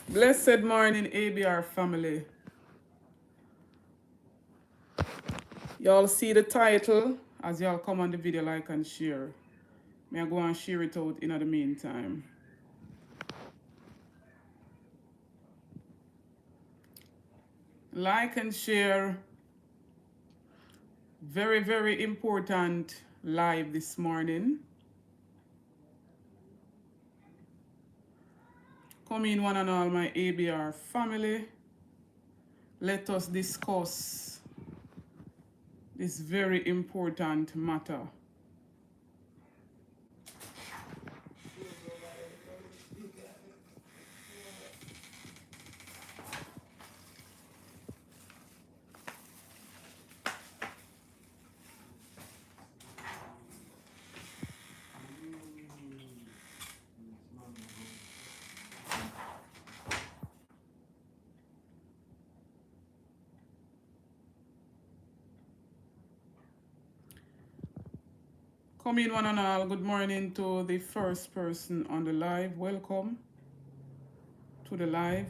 Blessed morning, ABR family. Y'all see the title as y'all come on the video, like and share. May I go and share it out in the meantime. Like and share. Very, very important live this morning. Come in, one and all, my ABR family. Let us discuss this very important matter. Come in, one and all. Good morning to the first person on the live. Welcome to the live.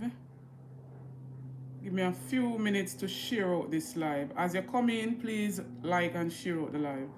Give me a few minutes to share out this live. As you come in, please like and share out the live.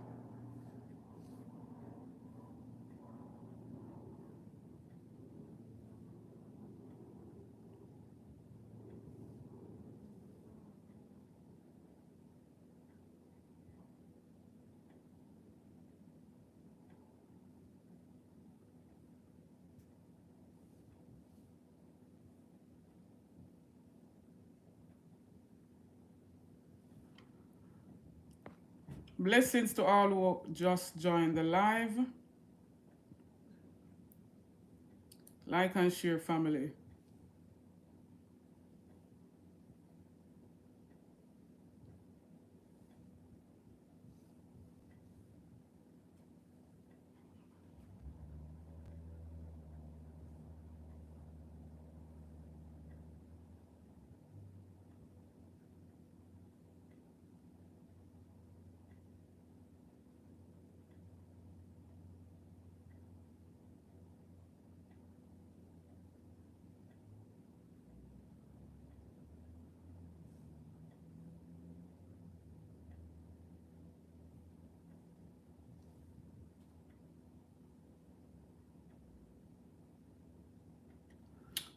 Blessings to all who just joined the live. Like and share, family.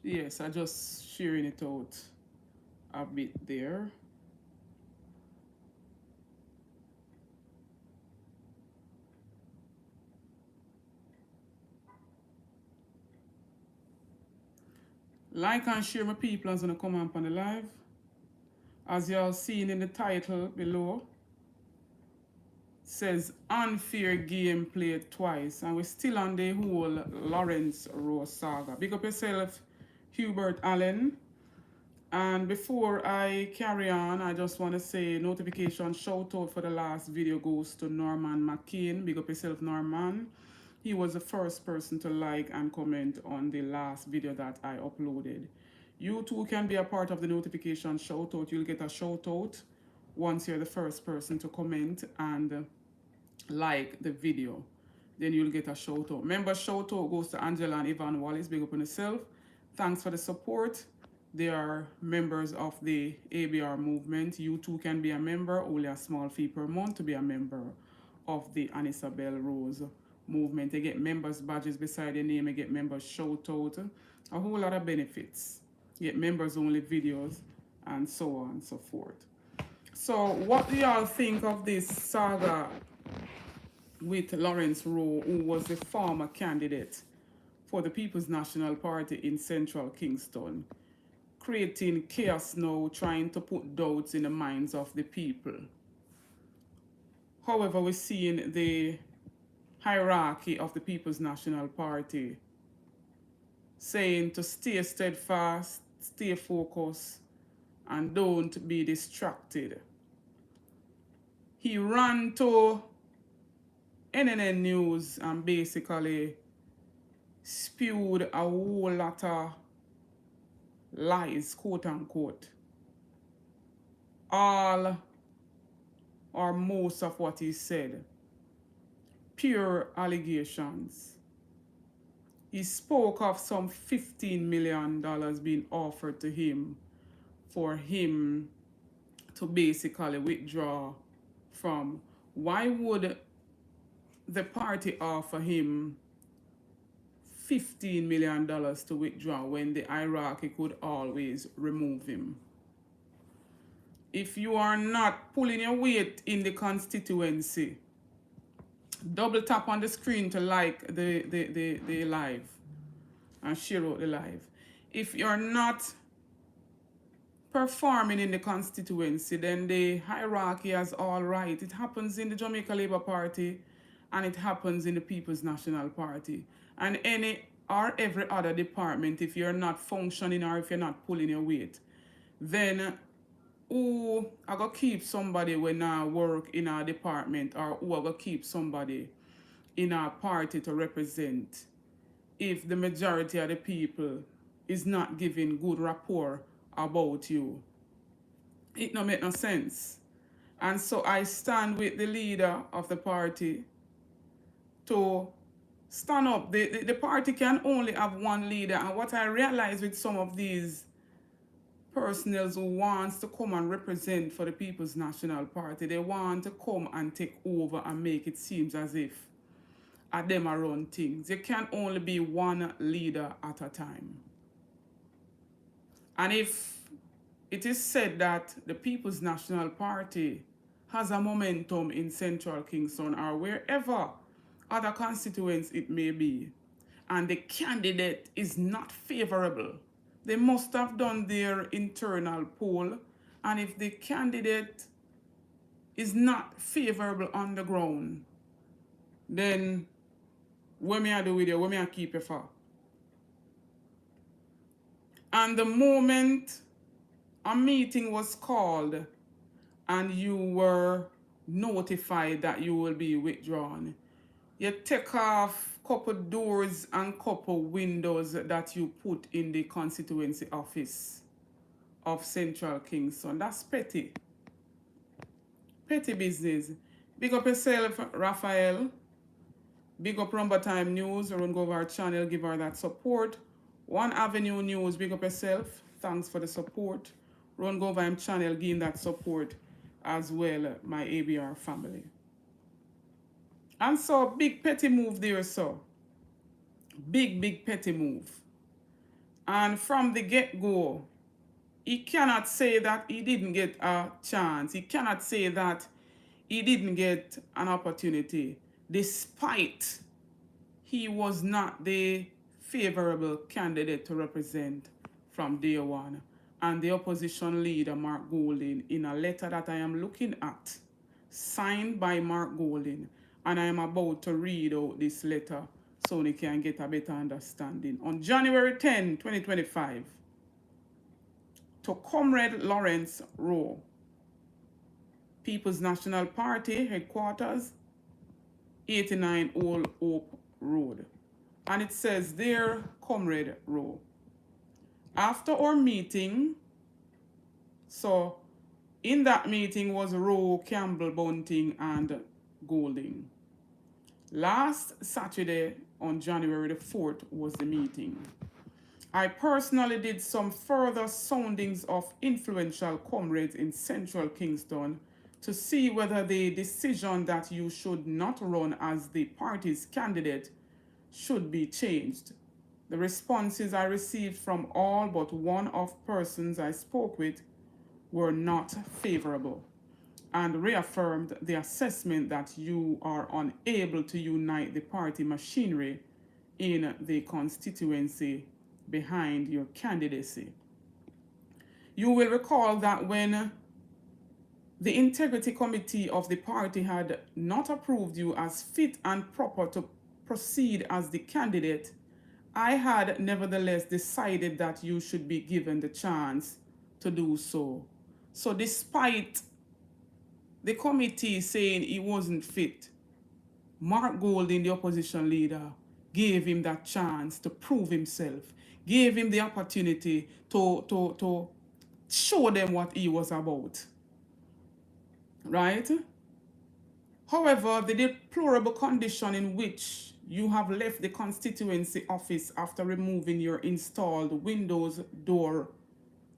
Yes, I just sharing it out a bit there. Like and share, my people, as gonna come up on the live. As y'all seen in the title below, says unfair game played twice, and we're still on the whole Lawrence Rowe saga. Big up yourself, Hubert Allen. And before I carry on, I just want to say notification shout out for the last video goes to Norman McCain. Big up yourself, Norman. He was the first person to like and comment on the last video that I uploaded. You too can be a part of the notification shout out. You'll get a shout out once you're the first person to comment and like the video. Then you'll get a shout out. Remember, shout out goes to Angela and Ivan Wallace. Big up on yourself. Thanks for the support. They are members of the ABR movement. You too can be a member, only a small fee per month to be a member of the Anisabel Rose movement. They get members badges beside their name, they get members shout out, a whole lot of benefits. You get members only videos and so on and so forth. So what do y'all think of this saga with Lawrence Rowe, who was the former candidate for the People's National Party in Central Kingston, creating chaos now, trying to put doubts in the minds of the people? However, we're seeing the hierarchy of the People's National Party saying to stay steadfast, stay focused, and don't be distracted. He ran to NNN News and basically spewed a whole lot of lies, quote unquote. All or most of what he said, pure allegations. he spoke of some $15 million being offered to him for him to basically withdraw from. Why would the party offer him $15 million to withdraw when the Iraqi could always remove him? If you are not pulling your weight in the constituency, double tap on the screen to like the live and share out the live. If you're not performing in the constituency, then the hierarchy is all right. It happens in the Jamaica Labour Party and it happens in the People's National Party. And any or every other department, if you're not functioning or if you're not pulling your weight, then who I go keep somebody when I work in a department, or who I go keep somebody in our party to represent if the majority of the people is not giving good rapport about you? It no make no sense. And so I stand with the leader of the party to stand up. The party can only have one leader. And what I realize with some of these personnel who wants to come and represent for the People's National Party, they want to come and take over and make it seem as if at them are run things. There can only be one leader at a time. And if it is said that the People's National Party has a momentum in Central Kingston or wherever other constituents it may be, and the candidate is not favorable, they must have done their internal poll, and if the candidate is not favorable on the ground, then what may I do with you? What may I keep you for? And the moment a meeting was called and you were notified that you will be withdrawn, you take off couple doors and couple windows that you put in the constituency office of Central Kingston. That's petty. Petty business. Big up yourself, Raphael. Big up Rumba Time News. Run go over our channel, give her that support. One Avenue News, big up yourself. Thanks for the support. Run go over our channel, give that support as well, my ABR family. And so, big petty move there, so. Big petty move. And from the get-go, he cannot say that he didn't get a chance. He cannot say that he didn't get an opportunity, despite he was not the favorable candidate to represent from day one. And the opposition leader, Mark Golding, in a letter that I am looking at, signed by Mark Golding, and I am about to read out this letter so we can get a better understanding. On January 10, 2025, to Comrade Lawrence Rowe, People's National Party headquarters, 89 Old Hope Road. And it says there, Comrade Rowe. After our meeting, so in that meeting was Rowe, Campbell, Bunting, and Golding. Last Saturday, on January the 4th, was the meeting. I personally did some further soundings of influential comrades in Central Kingston to see whether the decision that you should not run as the party's candidate should be changed. The responses I received from all but one of persons I spoke with were not favorable, and reaffirmed the assessment that you are unable to unite the party machinery in the constituency behind your candidacy. You will recall that when the Integrity Committee of the party had not approved you as fit and proper to proceed as the candidate, I had nevertheless decided that you should be given the chance to do so. So despite the committee saying he wasn't fit, Mark Golding, the opposition leader, gave him that chance to prove himself, gave him the opportunity to show them what he was about. Right? However, the deplorable condition in which You have left the constituency office after removing your installed Windows door,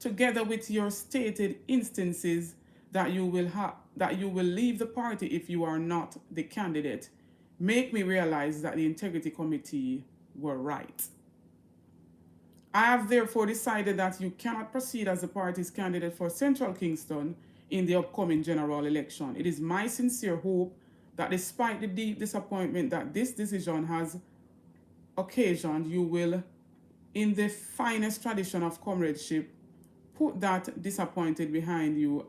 together with your stated instances that you will leave the party if you are not the candidate, make me realize that the integrity committee were right. I have therefore decided that you cannot proceed as the party's candidate for Central Kingston in the upcoming general election. It is my sincere hope that despite the deep disappointment that this decision has occasioned, you will, in the finest tradition of comradeship, put that disappointment behind you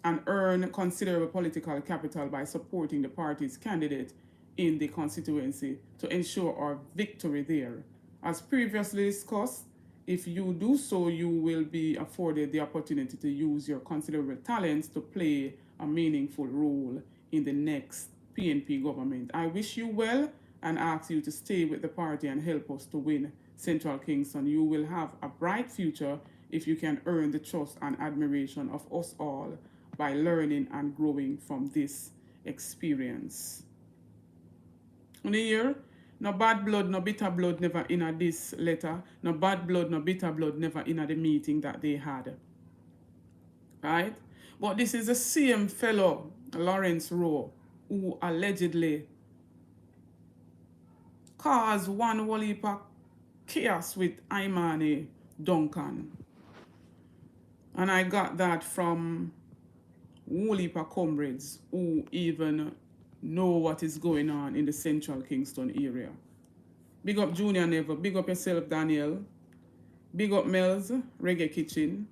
and earn considerable political capital by supporting the party's candidate in the constituency to ensure our victory there. As previously discussed, if you do so, you will be afforded the opportunity to use your considerable talents to play a meaningful role in the next PNP government. I wish you well and ask you to stay with the party and help us to win Central Kingston. You will have a bright future if you can earn the trust and admiration of us all by learning and growing from this experience. On the year, no bad blood, no bitter blood never in this letter. No bad blood, no bitter blood never in the meeting that they had. Right? But this is the same fellow, Lawrence Rowe, who allegedly caused one whole heap of chaos with Imani Duncan. And I got that from whole heap of comrades who even know what is going on in the Central Kingston area. Big up Junior Never, big up yourself, Daniel. Big up Mel's Reggae Kitchen.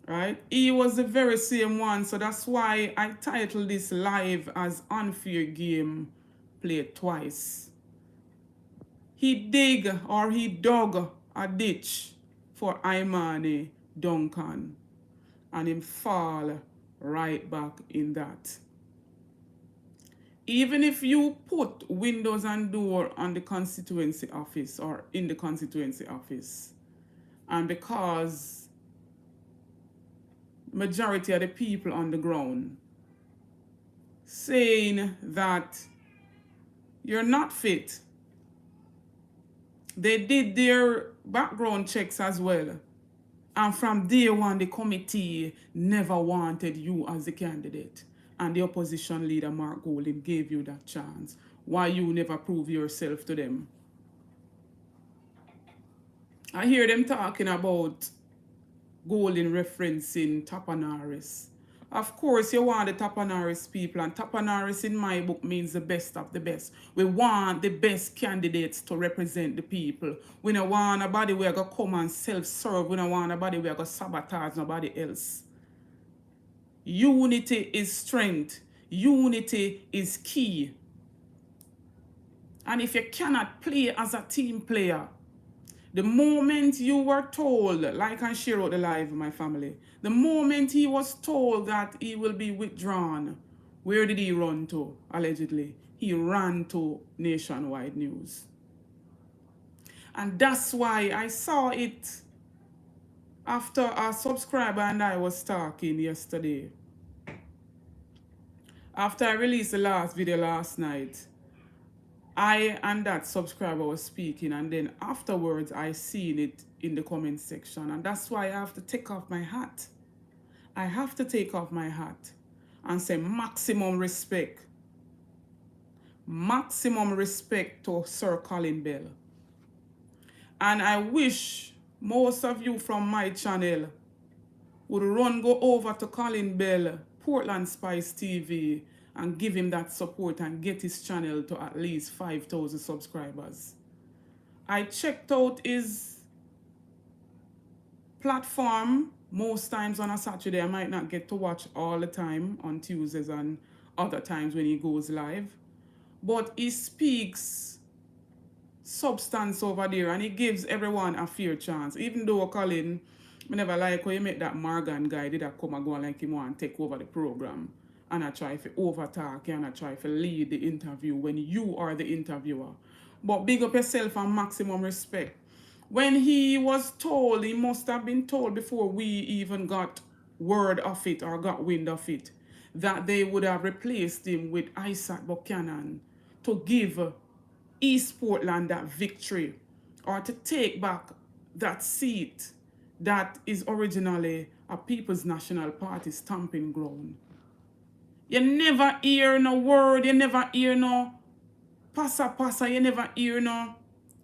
Right? He was the very same one, so that's why I titled this live as Unfair Game Played Twice. He dug a ditch for Imani Duncan, and him fall right back in that. Even if you put windows and door on the constituency office or in the constituency office, and because majority of the people on the ground saying that you're not fit, they did their background checks as well. And from day one, the committee never wanted you as the candidate. And the opposition leader, Mark Golden, gave you that chance. Why you never prove yourself to them? I hear them talking about Golden referencing Tapanaris. Of course, you want the Tapanaris people, and Tapanaris in my book means the best of the best. We want the best candidates to represent the people. We don't want nobody who go come and self-serve. We don't want nobody who go sabotage nobody else. Unity is strength. Unity is key. And if you cannot play as a team player, the moment you were told, like I share out the live, my family, the moment he was told that he will be withdrawn, where did he run to, allegedly? He ran to nationwide news. And that's why I saw it after a subscriber and I was talking yesterday. After I released the last video last night, I and that subscriber was speaking, and then afterwards I seen it in the comment section, and that's why I have to take off my hat. I have to take off my hat and say maximum respect. Maximum respect to Sir Colin Bell. And I wish most of you from my channel would go over to Colin Bell, Portland Spice TV, and give him that support and get his channel to at least 5,000 subscribers. I checked out his platform most times on a Saturday. I might not get to watch all the time on Tuesdays and other times when he goes live. But he speaks substance over there and he gives everyone a fair chance. Even though Colin, I never like how you make that Morgan guy did that come and go like him want to take over the program. And I try to overtalk and I try to lead the interview when you are the interviewer. But big up yourself and maximum respect. When he was told, he must have been told before we even got word of it or got wind of it, that they would have replaced him with Isaac Buchanan to give East Portland that victory, or to take back that seat that is originally a People's National Party stamping ground. You never hear no word, you never hear no passa, you never hear no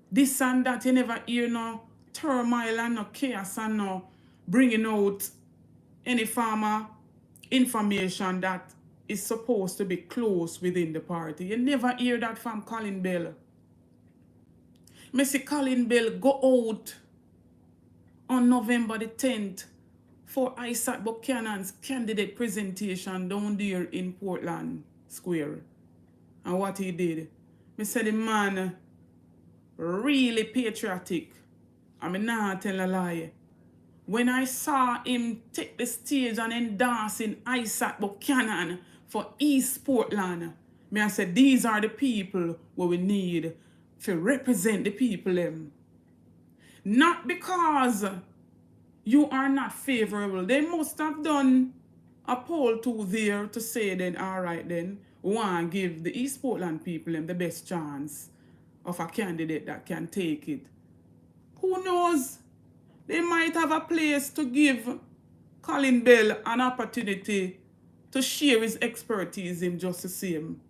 this and that, you never hear no turmoil and no chaos and no bringing out any farmer information that is supposed to be close within the party. You never hear that from Colin Bell. Me see Colin Bell go out on November the 10th for Isaac Buchanan's candidate presentation down there in Portland Square. And what he did, me said the man really patriotic. I mean, not tell a lie. When I saw him take the stage and endorsing Isaac Buchanan for East Portland, me I said, these are the people where we need to represent the people them. Not because you are not favorable. They must have done a poll too there to say then, all right then, we want to give the East Portland people them the best chance of a candidate that can take it. Who knows? They might have a place to give Colin Bell an opportunity to share his expertise in just the same.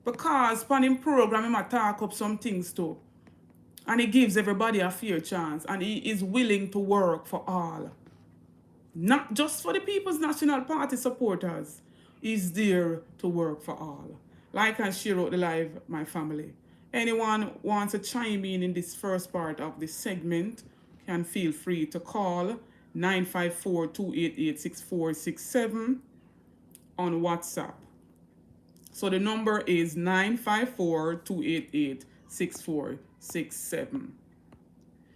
Because on him program, he might talk up some things too. And he gives everybody a fair chance. And he is willing to work for all. Not just for the People's National Party supporters. He's there to work for all. Like and share out the live, my family. Anyone wants to chime in this first part of this segment can feel free to call 954-288-6467 on WhatsApp. So the number is 954-288-6467.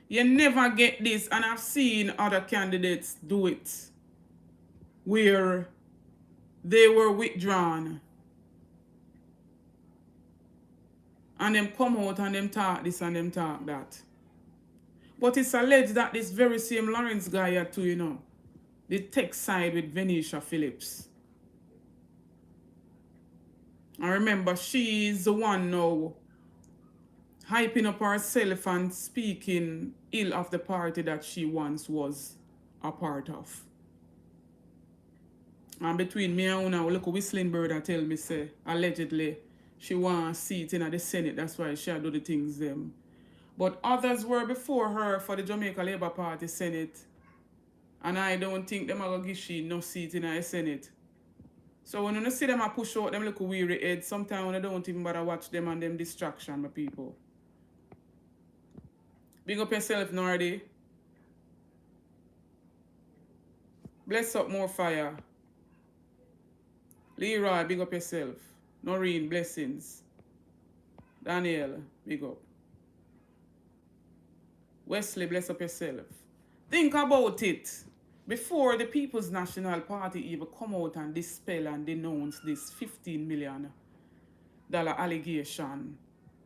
You never get this, and I've seen other candidates do it, where they were withdrawn. And them come out and them talk this and them talk that. But it's alleged that this very same Lawrence guy had to, you know, the tech side with Venetia Phillips. I remember she is the one now hyping up herself and speaking ill of the party that she once was a part of. And between me and Una, look a whistling bird and tell me, say, allegedly, she wants a seat in the Senate. That's why she do the things them. But others were before her for the Jamaica Labour Party Senate. And I don't think them are going to give she no seat in the Senate. So when you see them a push out them little weary head, sometimes when I don't even bother watch them and them distraction, my people. Big up yourself, Nardi. Bless up more fire. Leroy, big up yourself. Noreen, blessings. Daniel, big up. Wesley, bless up yourself. Think about it. Before the People's National Party even come out and dispel and denounce this $15 million allegation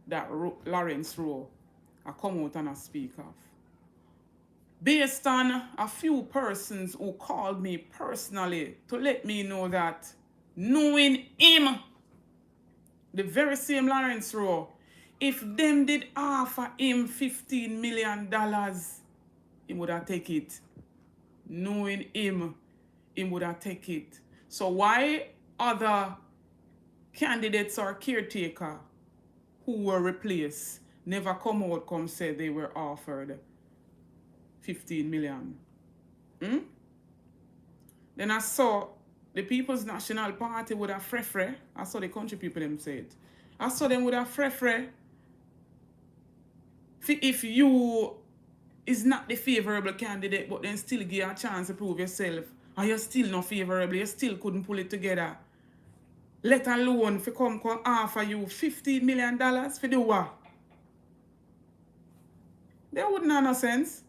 that Lawrence Rowe come out and speak of. Based on a few persons who called me personally to let me know that knowing him, the very same Lawrence Rowe, if them did offer him $15 million, he would have taken it. Knowing him, he would have taken it. So why other candidates or caretaker who were replaced never come out come say they were offered 15 million? Then I saw the People's National Party would have frefre. I saw the country people them say it. I saw them would have frefre. If you is not the favorable candidate, but then still give you a chance to prove yourself, and you're still not favorable, you still couldn't pull it together. Let alone if come offer you $50 million for the what? They wouldn't have no sense.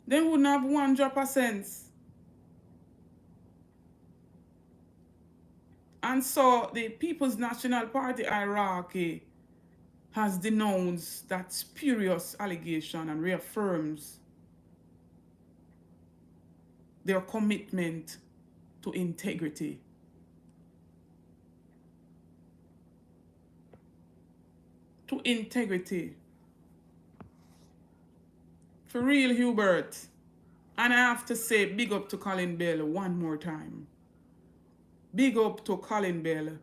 They wouldn't have one drop of sense. And so the People's National Party hierarchy has denounced that spurious allegation and reaffirms their commitment to integrity. To integrity. For real, Hubert. And I have to say big up to Colin Bell one more time. Big up to Colin Bell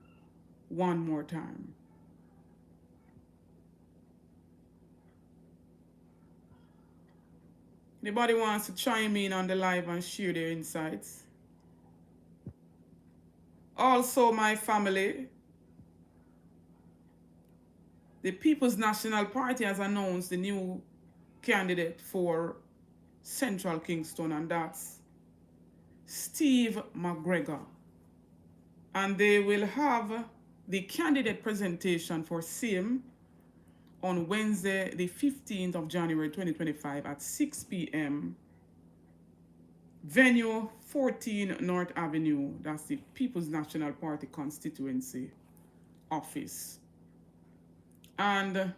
one more time. Anybody wants to chime in on the live and share their insights? Also, my family, the People's National Party has announced the new candidate for Central Kingston, and that's Steve McGregor. And they will have the candidate presentation for SIM on Wednesday, the 15th of January 2025 at 6 p.m. Venue 14 North Avenue, that's the People's National Party constituency office. And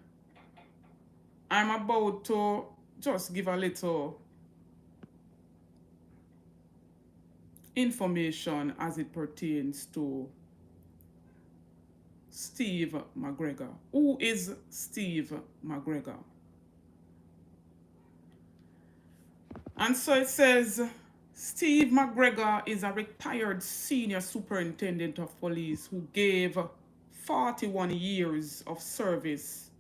I'm about to just give a little information as it pertains to Steve McGregor. Who is Steve McGregor? And so it says, Steve McGregor is a retired senior superintendent of police who gave 41 years of service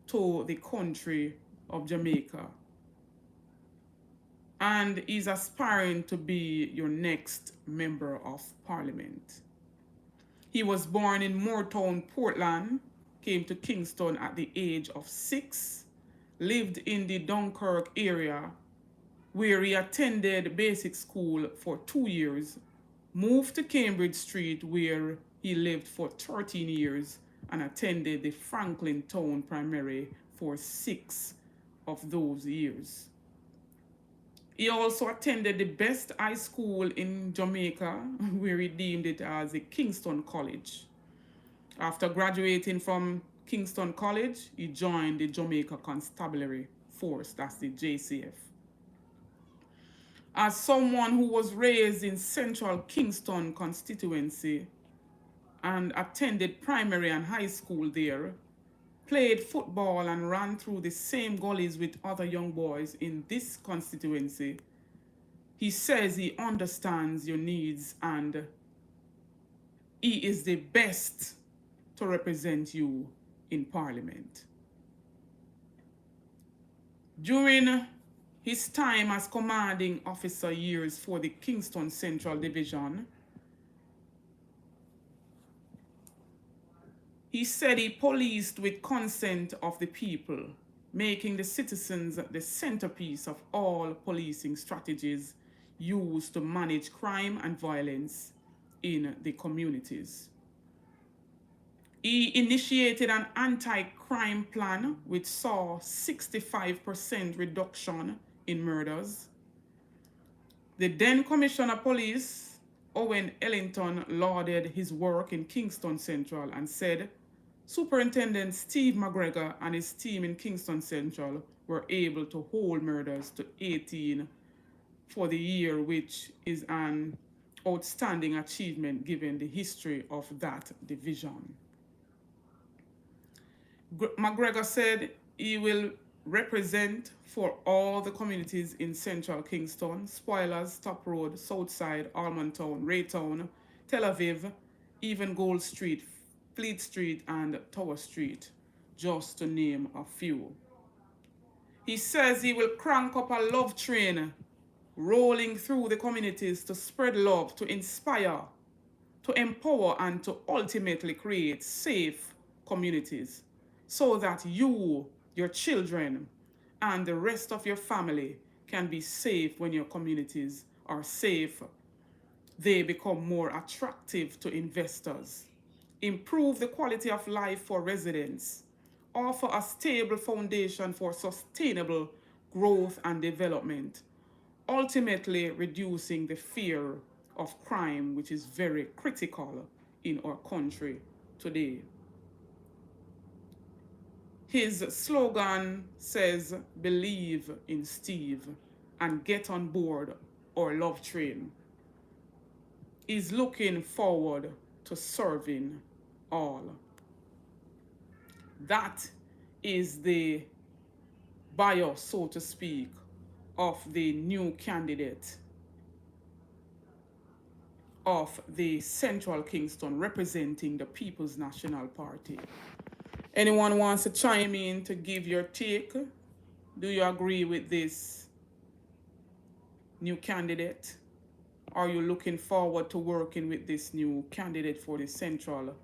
to the country of Jamaica and is aspiring to be your next member of parliament. He was born in Moortown, Portland, came to Kingston at the age of 6, lived in the Dunkirk area where he attended basic school for 2 years, moved to Cambridge Street where he lived for 13 years and attended the Franklin Town Primary for 6 of those years. He also attended the best high school in Jamaica, where he deemed it as a Kingston College. After graduating from Kingston College, he joined the Jamaica Constabulary Force, that's the JCF. As someone who was raised in Central Kingston constituency and attended primary and high school there, played football and ran through the same gullies with other young boys in this constituency, he says he understands your needs and he is the best to represent you in Parliament. During his time as commanding officer years for the Kingston Central Division, he said he policed with consent of the people, making the citizens the centerpiece of all policing strategies used to manage crime and violence in the communities. He initiated an anti-crime plan which saw 65% reduction in murders. The then Commissioner of Police, Owen Ellington, lauded his work in Kingston Central and said Superintendent Steve McGregor and his team in Kingston Central were able to hold murders to 18 for the year, which is an outstanding achievement given the history of that division. McGregor said he will represent for all the communities in Central Kingston, Spoilers, Top Road, Southside, Almontown, Raytown, Tel Aviv, even Gold Street, Fleet Street, and Tower Street, just to name a few. He says he will crank up a love train rolling through the communities to spread love, to inspire, to empower, and to ultimately create safe communities so that you, your children, and the rest of your family can be safe. When your communities are safe, they become more attractive to investors, improve the quality of life for residents, offer a stable foundation for sustainable growth and development, ultimately reducing the fear of crime, which is very critical in our country today. His slogan says, "Believe in Steve and get on board or love train, is looking forward to serving all. That is the bio, so to speak, of the new candidate of the Central Kingston representing the People's National Party. Anyone wants to chime in to give your take? Do you agree with this new candidate? Are you looking forward to working with this new candidate for the Central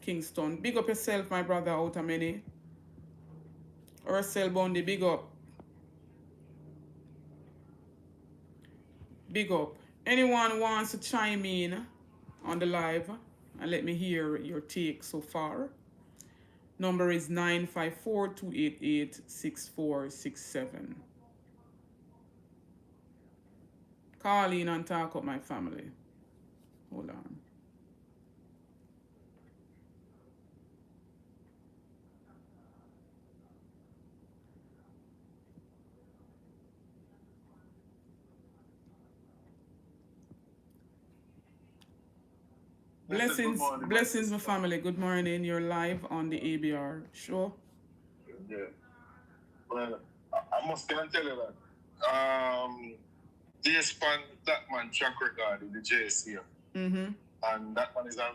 Kingston? Big up yourself, my brother, out of many. Ursel Bundy, big up. Big up. Anyone wants to chime in on the live and let me hear your take so far? Number is 954-288-6467. Call in and talk up my family. Hold on. Blessings, morning, blessings, my family. Good morning. You're live on the ABR show. Yeah. Well, I must tell you that. They span that man track record in the JSC. Mm-hmm. And that one is a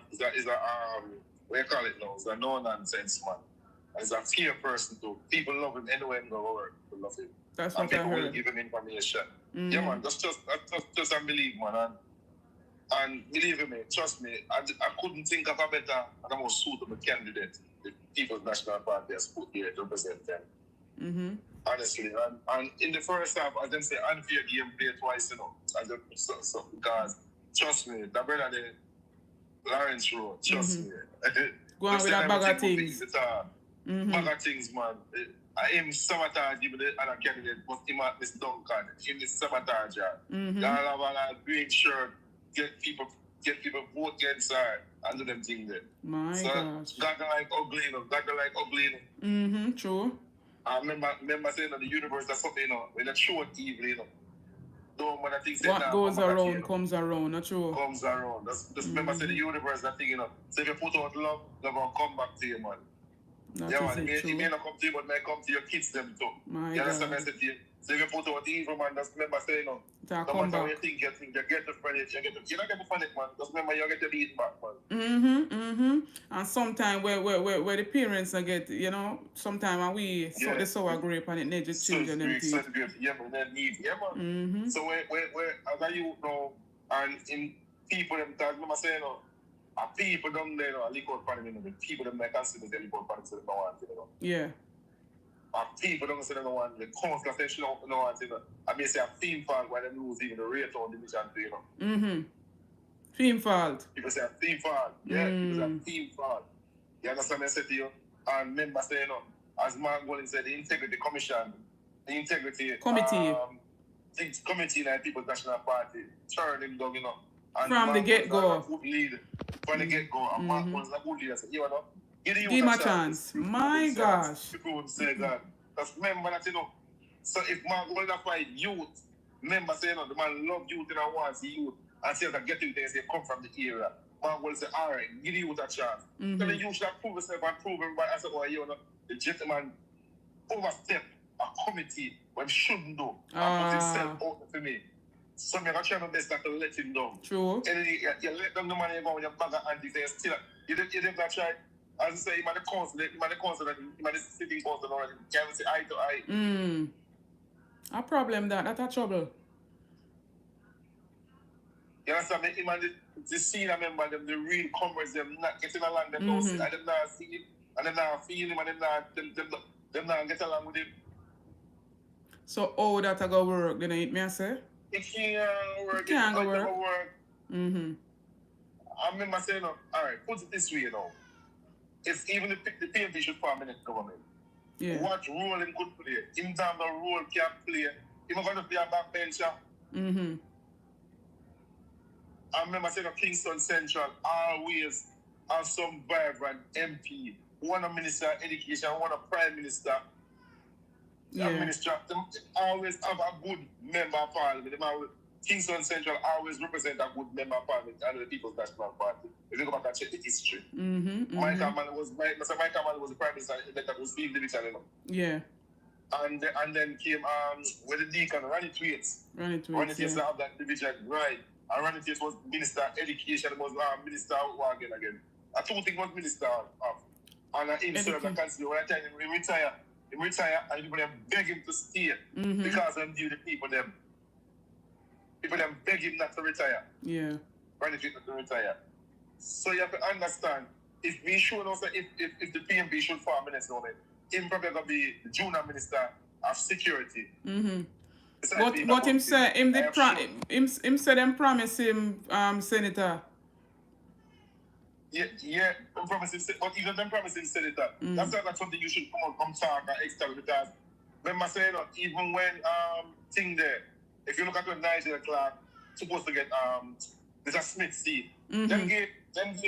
what you call it now? It's a no nonsense man. And he's a fair person too. People love him anywhere in the world. People love him. That's and what I heard. people will give him information. Mm-hmm. Yeah, man. That's just unbelievable, man. And believe me, trust me, I couldn't think of a better and a more suitable candidate the People's National Party has put here to represent them. Mm-hmm. Honestly. And in the first half, as them say, unfair game play twice, you know. So because, trust me, the brother, the Lawrence Road, trust me. Go on with that bag of things. Bag of things, man. I am sabotage even the other candidate, but him at this Duncan. Him is sabotage. Y'all have a green shirt. Get people vote against her and do them things there. My gosh. God don't like ugly, you know. God don't like ugly, you know. Mm-hmm, true. I remember saying that the universe is something, you know, when they show it evil, you know. Don't when I think what goes around comes around, not true. Comes around. Just remember saying the universe that thing, you know. So if you put out love will come back to you, man. That yeah, man. It may not come to you, but may come to your kids them too. My you understand God. what I said to you? So if you put out evil, man, just remember saying, you know, no matter what you think, you get the friend, you don't get the friend, man. Just remember you get the beat back, man. And sometimes where the parents get, you know, sometimes we so the sour grape and it needs the children them teeth. Yeah, man, they need, yeah, man. So where as a youth now, and in people them talk, remember saying, you know, people them there, you know, lick out for them, you know, people them like consider they lick out for them, so they don't want it, you know. Yeah. People don't say they don't want the council say she don't want it, you know. I mean, say a theme fault when they lose even the rate on division, you know. Theme fault. People say a theme fault. Yeah, people say a theme fault. You understand what I said to you? And remember saying, you know, as Mark Golden said, the integrity commission, the integrity committee in the People's National Party turned him down, you know. And from the get-go. From the get-go. And Mark was a good leader. So, you know, give him a chance. My gosh. People would say that. Because remember that, you know, so if Mark Golden fight youth, remember saying, you know, the man love youth and wants youth. And say that get you there, they come from the area. Man will say, all right, give you a chance. So the youth should prove himself and prove him by as a boy, you know, the gentleman overstep a committee when he shouldn't do. And put himself out for me. So I'm going to try my best not to let him down. True. And then you let them the money go with your bag of antics and still. You didn't try. As I say, him and the council, him and the sitting council, you can't say eye to eye. A problem that's a trouble. You understand me? Him and the senior member, them, the real comrades, them not getting along, them don't see, and them not see him, and them not feel him, and them not get along with him. So how that go work, then it me I say? It can't work. It can't go work. I remember saying, all right, put it this way, you know. If even the PMP should form in the government, what role him could play? In terms of role can play, he's going to play a backbencher. I remember saying Kingston Central always have some vibrant MP, one a minister of education, one a prime minister. Minister, them always have a good member of parliament. Kingston Central always represent a good member party and the People's National Party. If you go back and check the history. Michael Mann was the Prime Minister that was being division, you know. Yeah. And then came with the Deacon, Ronnie Thwaites. Ronnie Thwaites have that division, right. And Ronnie Thwaites was Minister of Education, was Minister of what again. I don't think was Minister of. And him served the council. When I tell him, he retire, and people them beg him to stay because them deal the people them. People them beg him not to retire. Yeah. Ronnie Thwaites not to retire. So you have to understand, if we should also, if the PMP should form minister on it, him probably gonna be the junior minister of security. What him say? Him said them promise him senator. Yeah, them promise him, but even them promise him senator. That's not something you should come out from talk or external because remember saying even when thing there, if you look at what Nigel Clark supposed to get there's a Smith seat. Then give it, and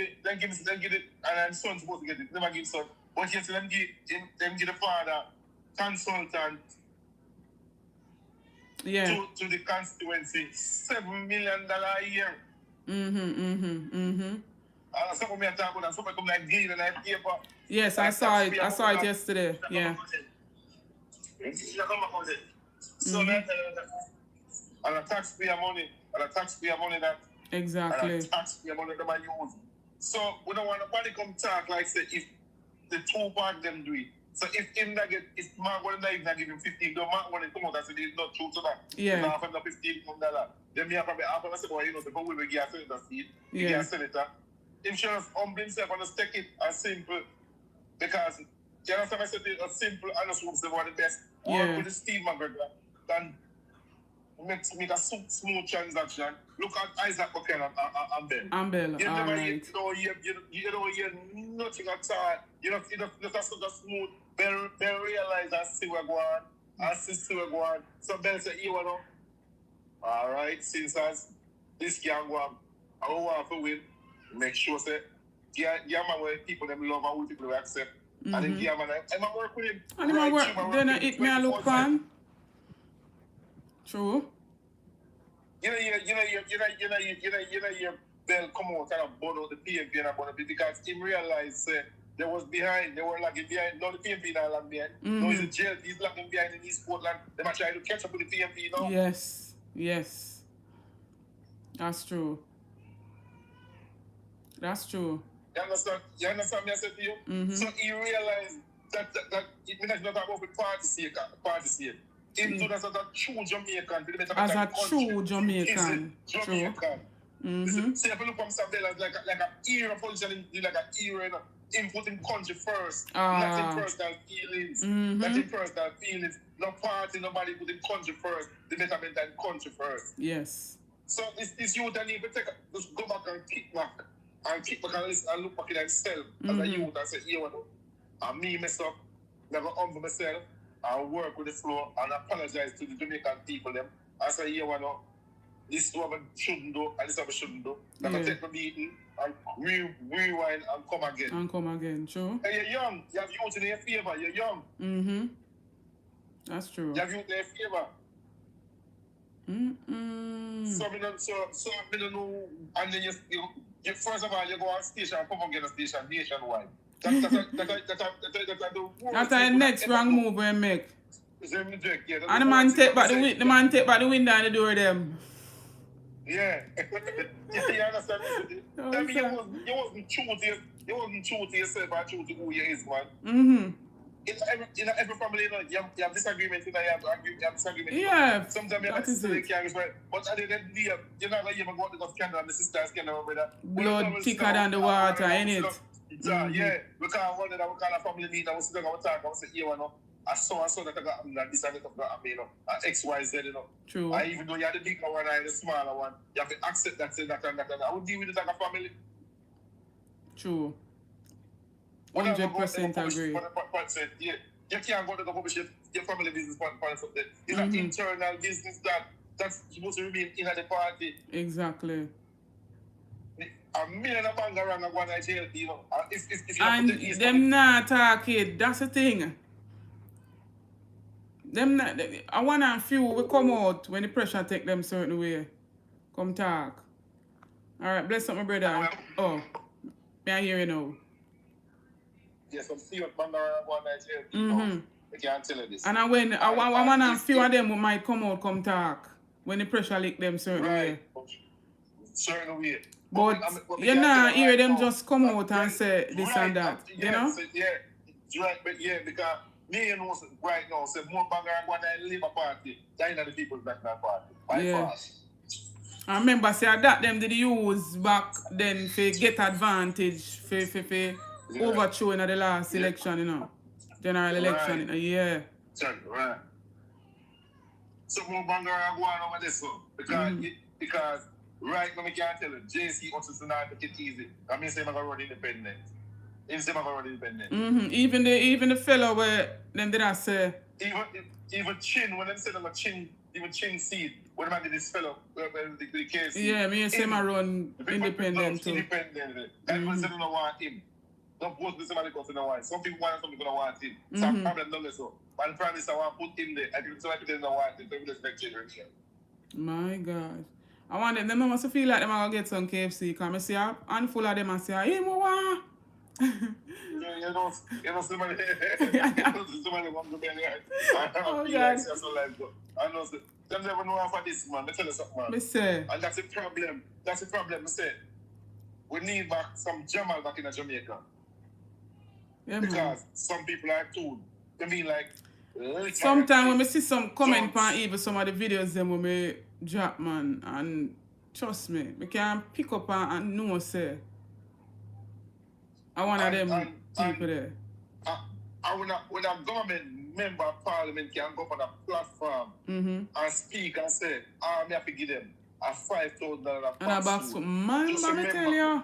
then son supposed to get it. Never give son. But yes, them give the father consultant to the constituency $7 million a year. Some me talk about somebody come like Glean and like paper. Yes, I saw it. I saw it yesterday. Yeah. So that and a taxpayer money, that exactly. And a taxpayer money that I use. So we don't want nobody come talk like say if the two part them do it. So if Mark want to not give him 15, don't Mark want to come out and say it's not true to that. Yeah. Now for the $15, then me probably after I say, well, you know, the people will get a senator seat, get a senator. Insurance humble himself and just take it as simple because you understand I said a simple and just hope they one of the best. Work with the Steve McGregor than make a smooth transaction. Look at Isaac Buchanan and Ben. You never hear nothing at all. You know, that's such a smooth. Ben realize I see where going. I see where going. So Ben said, you know, all right, since as this can go on, I want to win. Make sure say, yeah, man, where people them love and people will accept. And then yeah, man, I work with him. And him work. Then it me a look on. True. You know, Bell come out and bought out the PMP and about it because he realized they was behind, they were lagging behind. No, the PMP not lagging behind. No, he's in jail, he's lagging behind in East Portland. They might try to catch up with the PMP now. Yes. That's true. You understand me I said to you? So he realized that it means not about the party sake. Into as a true Jamaican. As a true Jamaican. True. See, if you look from Sabella as like an era politician, like an era, him putting country first, not in personal feelings. Not in personal feelings. No party, nobody putting country first. The betterment and country first. Yes. So this youth need to just go back and kick back. And look back at himself as a youth and say, and me mess up, never humble myself, and work with the flow and apologize to the Jamaican people them. I say, this is what I shouldn't do, and this is what I shouldn't do. Never take the beating and rewind and come again. True. And you're young, you have youth in your favor, you're young. That's true. You have youth in your favor. So I don't know, and then you first of all, you go on station and come and get a station nationwide. That's the next wrong move we make. And the man take back the window and the door them. Yeah. You understand? I mean, you wasn't true to yourself or true to who you is, man. In every family, you have disagreements, you have disagreements. Yeah. Sometimes you have to carry but at the end of the day, you're not going to even go to the scandal and the sister's scandal, brother. Blood thicker than the water, innit? Yeah, we can't wonder that we call a family meeting and we sit down and talk and we say, I saw that I got this and that, XYZ, True. And even though you have the bigger one and the smaller one, you have to accept that, say that and that. I would deal with it like a family. True. 100% agree. Yeah. You can't go to the publish your family business for something. It's an internal business that's supposed to remain in the party. Exactly. A million of bang around and go to jail, If and them not talking, that's the thing. Them not, I want a few will come out when the pressure take them certain way. Come talk. Alright, bless up my brother. Oh, may I hear you now? Yes, I'm seeing Bangara one night here. Mm-hmm. I can't tell you this. And when I want a few of them might come out, come talk. When the pressure lick them certain way. Certain way. But you know, hear them just come out and say this and that. You know? So, right, but because me and know right now, say more Bangara one night Labour Party than the people's National Party. By far. I remember say that them did use back then for get advantage for overthrow in the last election, you know. General election, you know, Right. So more Bangara go on over this one. Because right now I can't tell you, JC wants to not make it easy. I mean say I'm gonna run independent. Even the fellow where them did I say even Chin, when them said them a Chin, even Chin seed, when I did this fellow, the case. Yeah, me and Sam run independent too. Independent. And when they don't want him. Don't post this somebody goes to know why. Some people want some people don't want him. Some problem don't listen. But the prime minister want to put him there. I think some people don't want him. So we just make generation. My God. I want them must feel like them are gonna get some KFC because I see a handful of them and say, hey, Moa. You know somebody want to be there. Oh, God. I know them never know for this, man. Let me tell you something, man. And that's a problem. I say. We need back some Jamal back in Jamaica. Yeah, because some people are too. I mean, like. Sometimes when I see some comment on even some of the videos them when me drop, man, and trust me, I can pick up and know say I one of them people there. When a government member of parliament can go on a platform and speak and say, I have to give them a $5,000 and a box for man, I tell you.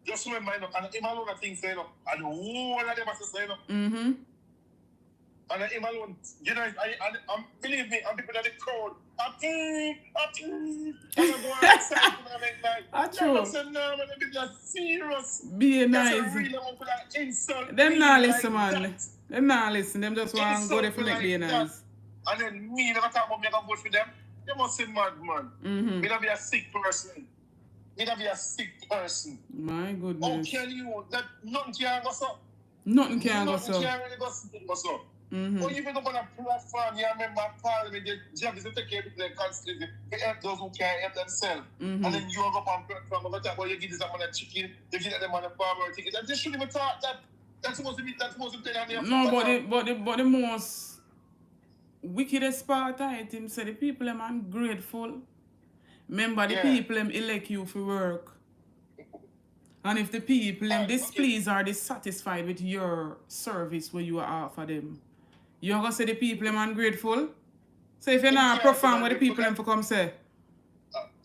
Just remember, you know, and him alone things say, you know, and the whole of them has to say, you know. And him alone, you know, I'm believe me, I'm people in the crowd. I'm going outside to make like, that's true. I'm saying, no, man, they're just serious. Be nice. Insult. Them not listen, man. Them not listen. Them just want to go there for make be nice. And then me, never talk about me, I can vote for them. You must be mad, man. Me not be a sick person. My goodness. How can you? That nothing can go so. Nothing can go so. Nothing can really go so. Or even up on a platform, you remember parliament, your job is to take care of the constituency, to help those who can't help themselves. And then you go up on platform, and talk about you give this man a chicken, you give them on a farmer ticket. And they shouldn't even talk that. That's supposed to be tell you. No, but the most wickedest part of it, him say the people them ungrateful. Remember the people them elect you for work. And if the people them displeased or dissatisfied with your service where you offer them, you're going to say the people them ungrateful? So if you're not perform what the people them for come say?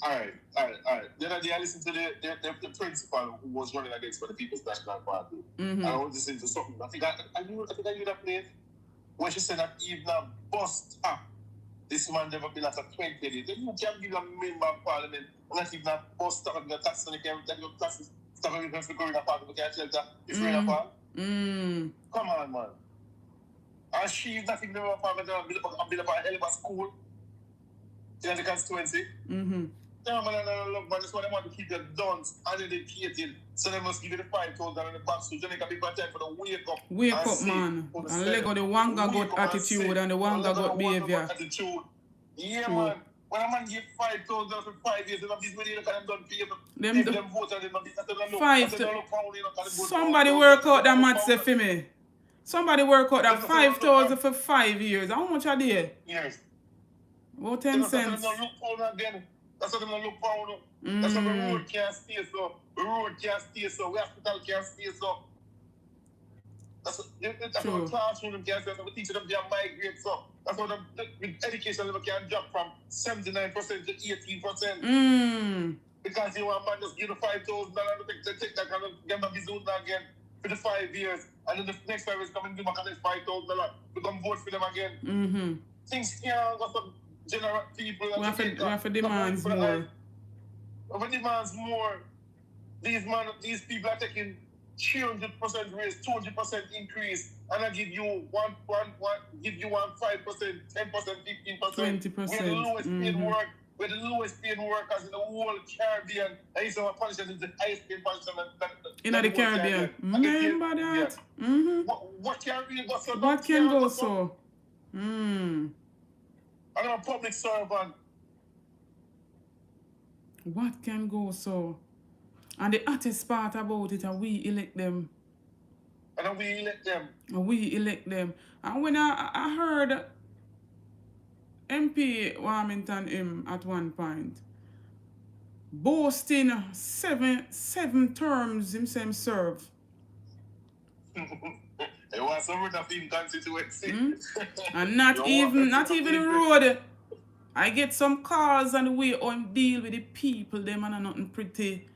Alright. Then I listened to the principal who was running against for the People's National Party. And I was listening to something. I think I knew that place. When she said that even a bus stop, this man never been at a 20 days. Then you can give a member of parliament, unless even a bus stop and the taxes, and you can take your taxes, stop and you can go in a park, you can shelter, if you're in a park. Come on, man. And she is nothing never a park, and build up a hell of a school in the constituency. Yeah, man, I love, man, that's why they want to keep their dons uneducated. So they must give you the 5,000 in the box. So Jamaica people are time for the wake up. Wake up, man. And let go the wanga got attitude and the wanga got behavior. Yeah, man. When a man give 5,000 for 5 years, these videos look at them done pay them vote and them somebody work out that maths for me. Somebody work out that 5,000 for 5 years. How much are they? Yes. About 10 cents. That's what I'm going to look for. That's what the road can't stay so. The road can't stay so. The hospital can't stay so. That's what the classroom can't stay so. The teacher them can migrate so. That's what the education level can drop from 79% to 18%. Because you want man just give the $5,000 to take that kind of get my business again for the 5 years. And then the next 5 years come and give back the $5,000 to come vote for them again. Things can't go so. General people we have to demand more. We demand more. These people are taking 300% raise, 200% increase, and I give you 5%, 10%, 15%. 20%. We're the lowest paid work. we're the lowest paid workers in the whole Caribbean. And you say our politicians is the highest paid politicians in the Caribbean. Remember that? Yeah. What can really go so? What can go so? I'm a public servant. What can go so? And the hottest part about it, we elect them. And we elect them. We elect them. And when I heard MP Warmington him at one point boasting seven terms him serve. It was some road of him constituency. And not even a road. I get some calls on the way on deal with the people, them and nothing pretty.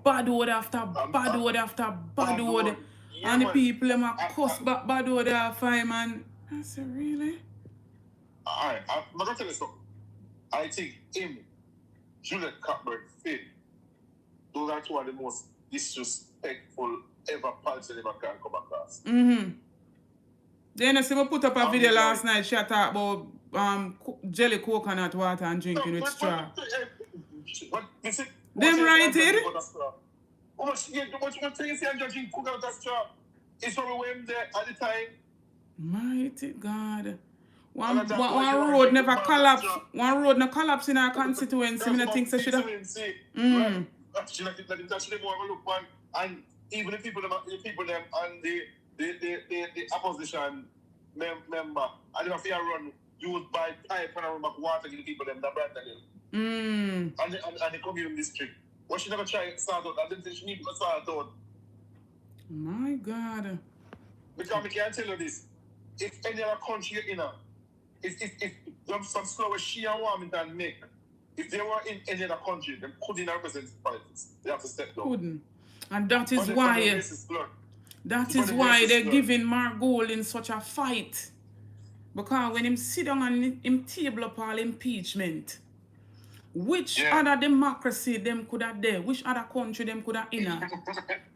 Bad word after bad word after bad word. Yeah, and the people them a cuss back bad word after him, and I said, really? Alright, I'm gonna tell you something. I think him, Juliet Cockburn, Finn, those are two of the most disrespectful ever politicians ever can come across. Then I see me put up a video last night, she talk about jelly coconut water and drinking with straw. Them right here? How much thing you see and drink coconut with straw? It's probably when there at the time. Mighty God. One road never collapse. One road never collapse in our constituency. I think so should have. Right. Actually, that should have more of a look on. And even the people them and the opposition member, and if you run used by pipe and run back water to the people them that brand again. And the community district. What she never try to start out, I didn't think she need to start out. My God. Because I can tell you this. If any other country in if some slower she and Warmington make, if they were in any other country, they couldn't represent politics. They have to step down. Couldn't. And that is why they're giving Mark Gold in such a fight. Because when him sit down and him table up all impeachment, which other democracy them could have there, which other country them could have in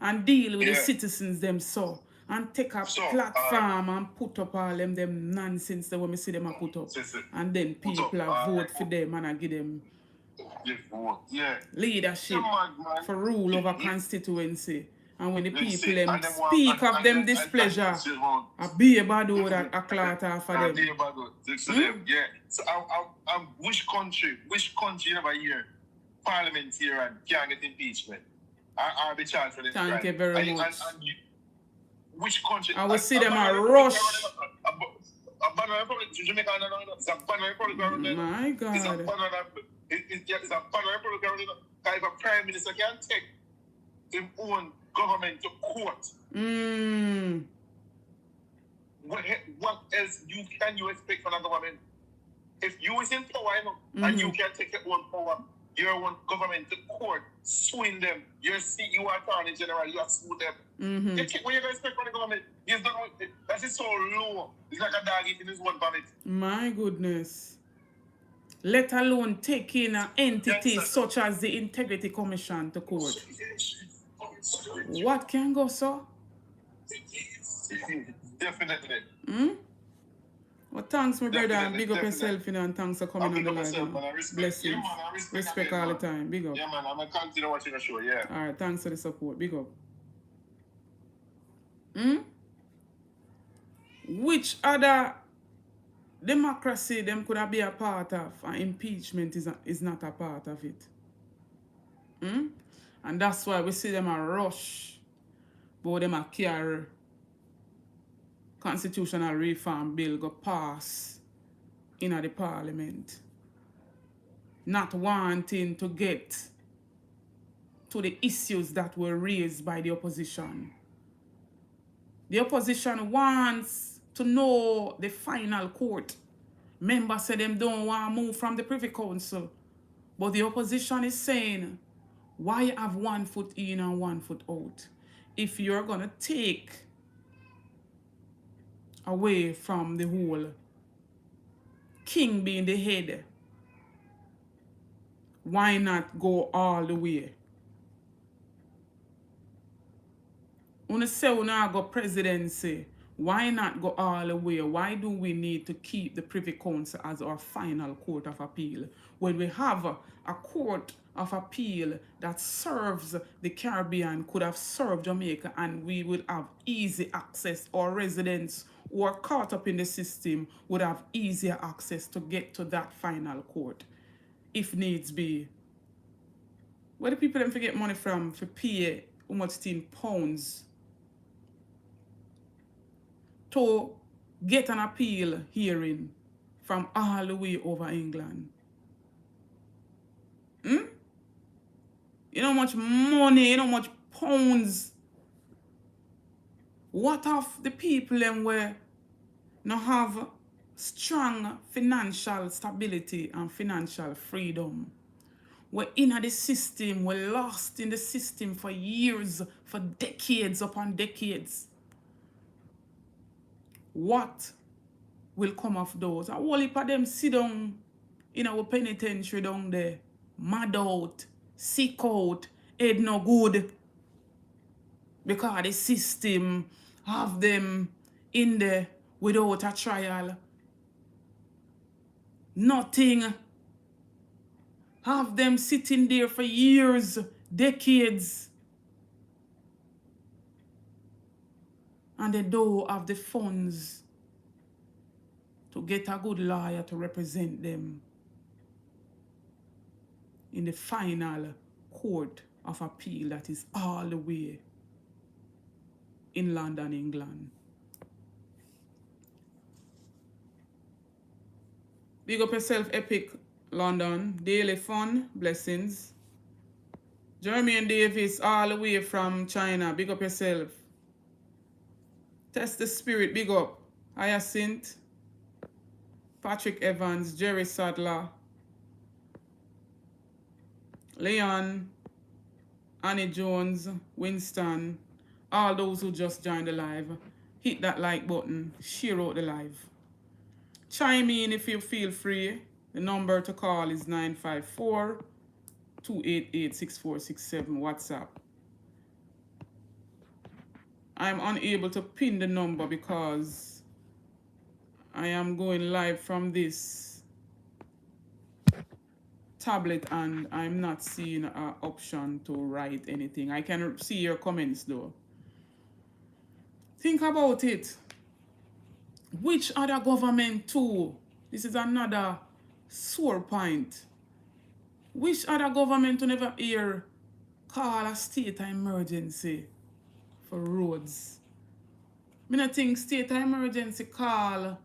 and deal with the citizens them so. And take a platform and put up all them nonsense that when we see them put up. And then people vote for them and I give them leadership for rule over constituency. And when the people them speak of them displeasure, a be a bad word a clot for them. Yeah. So which country never hear parliament here and can't get impeachment? Are the charged for this? Thank you very much. Which country? I will see them a rush. A banana republic, Jamaica, it's a banana republic. My God. It's a banana republic. If a prime minister can take his own government to court, what else can you expect from a government? If you is in power, and you can take your own power, your own government to court, suing them, you are attorney general, you are sue them. What you going to expect from the government? That is so low. It's like a dog eating his one vomit. My goodness. Let alone taking an entity such as the Integrity Commission to court. What can go so? Definitely. Well, thanks, my brother, and big up yourself, and thanks for coming on the line. Blessings. Yeah, man, respect all the time. Big up. Yeah, man, I'm going to continue watching the show, yeah. All right, thanks for the support. Big up. Which other democracy them could have been a part of, and impeachment is not a part of it? And that's why we see them a rush, but them a carry constitutional reform bill go pass in the parliament, not wanting to get to the issues that were raised by the opposition. The opposition wants to know the final court. Members say them don't want to move from the Privy Council, but the opposition is saying, why have 1 foot in and 1 foot out? If you're going to take away from the whole king being the head, why not go all the way? When you say when I go presidency, Why not go all the way? Why do we need to keep the Privy Council as our final court of appeal when we have a court of appeal that serves the Caribbean, could have served Jamaica, and we would have easy access, or residents who are caught up in the system would have easier access to get to that final court if needs be. Where do people then forget money from for pay how much in pounds to get an appeal hearing from all the way over England? You know how much money, you know how much pounds. What of the people them where not have strong financial stability and financial freedom? We're in the system, we're lost in the system for years, for decades upon decades. What will come of those? A whole heap of them sit down in our penitentiary down there, mad out, sick out, head no good, because the system have them in there without a trial. Nothing. Have them sitting there for years, decades, and they don't have the funds to get a good lawyer to represent them in the final court of appeal that is all the way in London, England. Big up yourself, Epic London, Daily Fun, blessings. Jeremy and Davis, all the way from China, big up yourself. Test the Spirit, big up. Hyacinth, Patrick Evans, Jerry Sadler, Leon, Annie Jones, Winston, all those who just joined the live. Hit that like button, share out the live. Chime in if you feel free. The number to call is 954-288-6467, WhatsApp. I'm unable to pin the number because I am going live from this tablet and I'm not seeing an option to write anything. I can see your comments though. Think about it. Which other government too? This is another sore point. Which other government will never hear call a state of emergency for roads? I don't think state of emergency call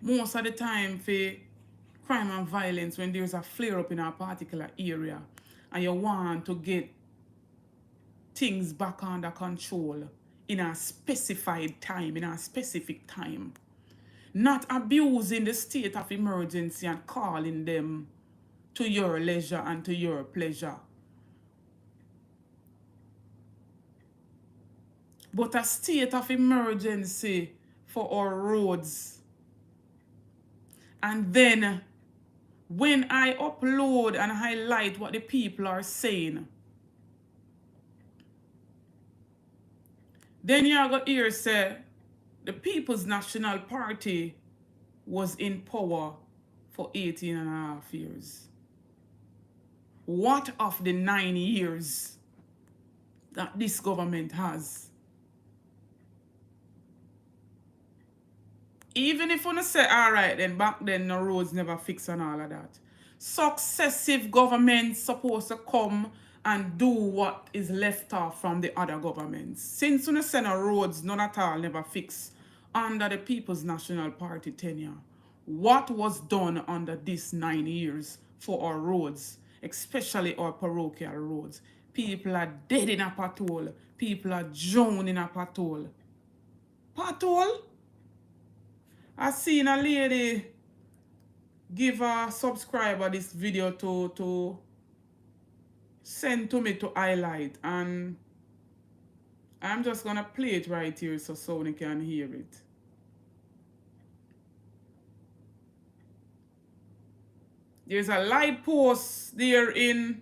most of the time for crime and violence when there's a flare up in a particular area and you want to get things back under control in a specified time, in a specific time. Not abusing the state of emergency and calling them to your leisure and to your pleasure. But a state of emergency for our roads. And then when I upload and highlight what the people are saying, then you're going to hear say the People's National Party was in power for 18 and a half years. What of the 9 years that this government has? Even if you say, all right, then back then the roads never fix and all of that. Successive governments supposed to come and do what is left off from the other governments. Since you say no roads, none at all never fix under the People's National Party tenure. What was done under these 9 years for our roads, especially our parochial roads? People are dead in a pothole. People are drowning in a pothole. Pothole? I seen a lady give a subscriber this video to send to me to highlight, and I'm just gonna play it right here so someone can hear it. There's a light post there in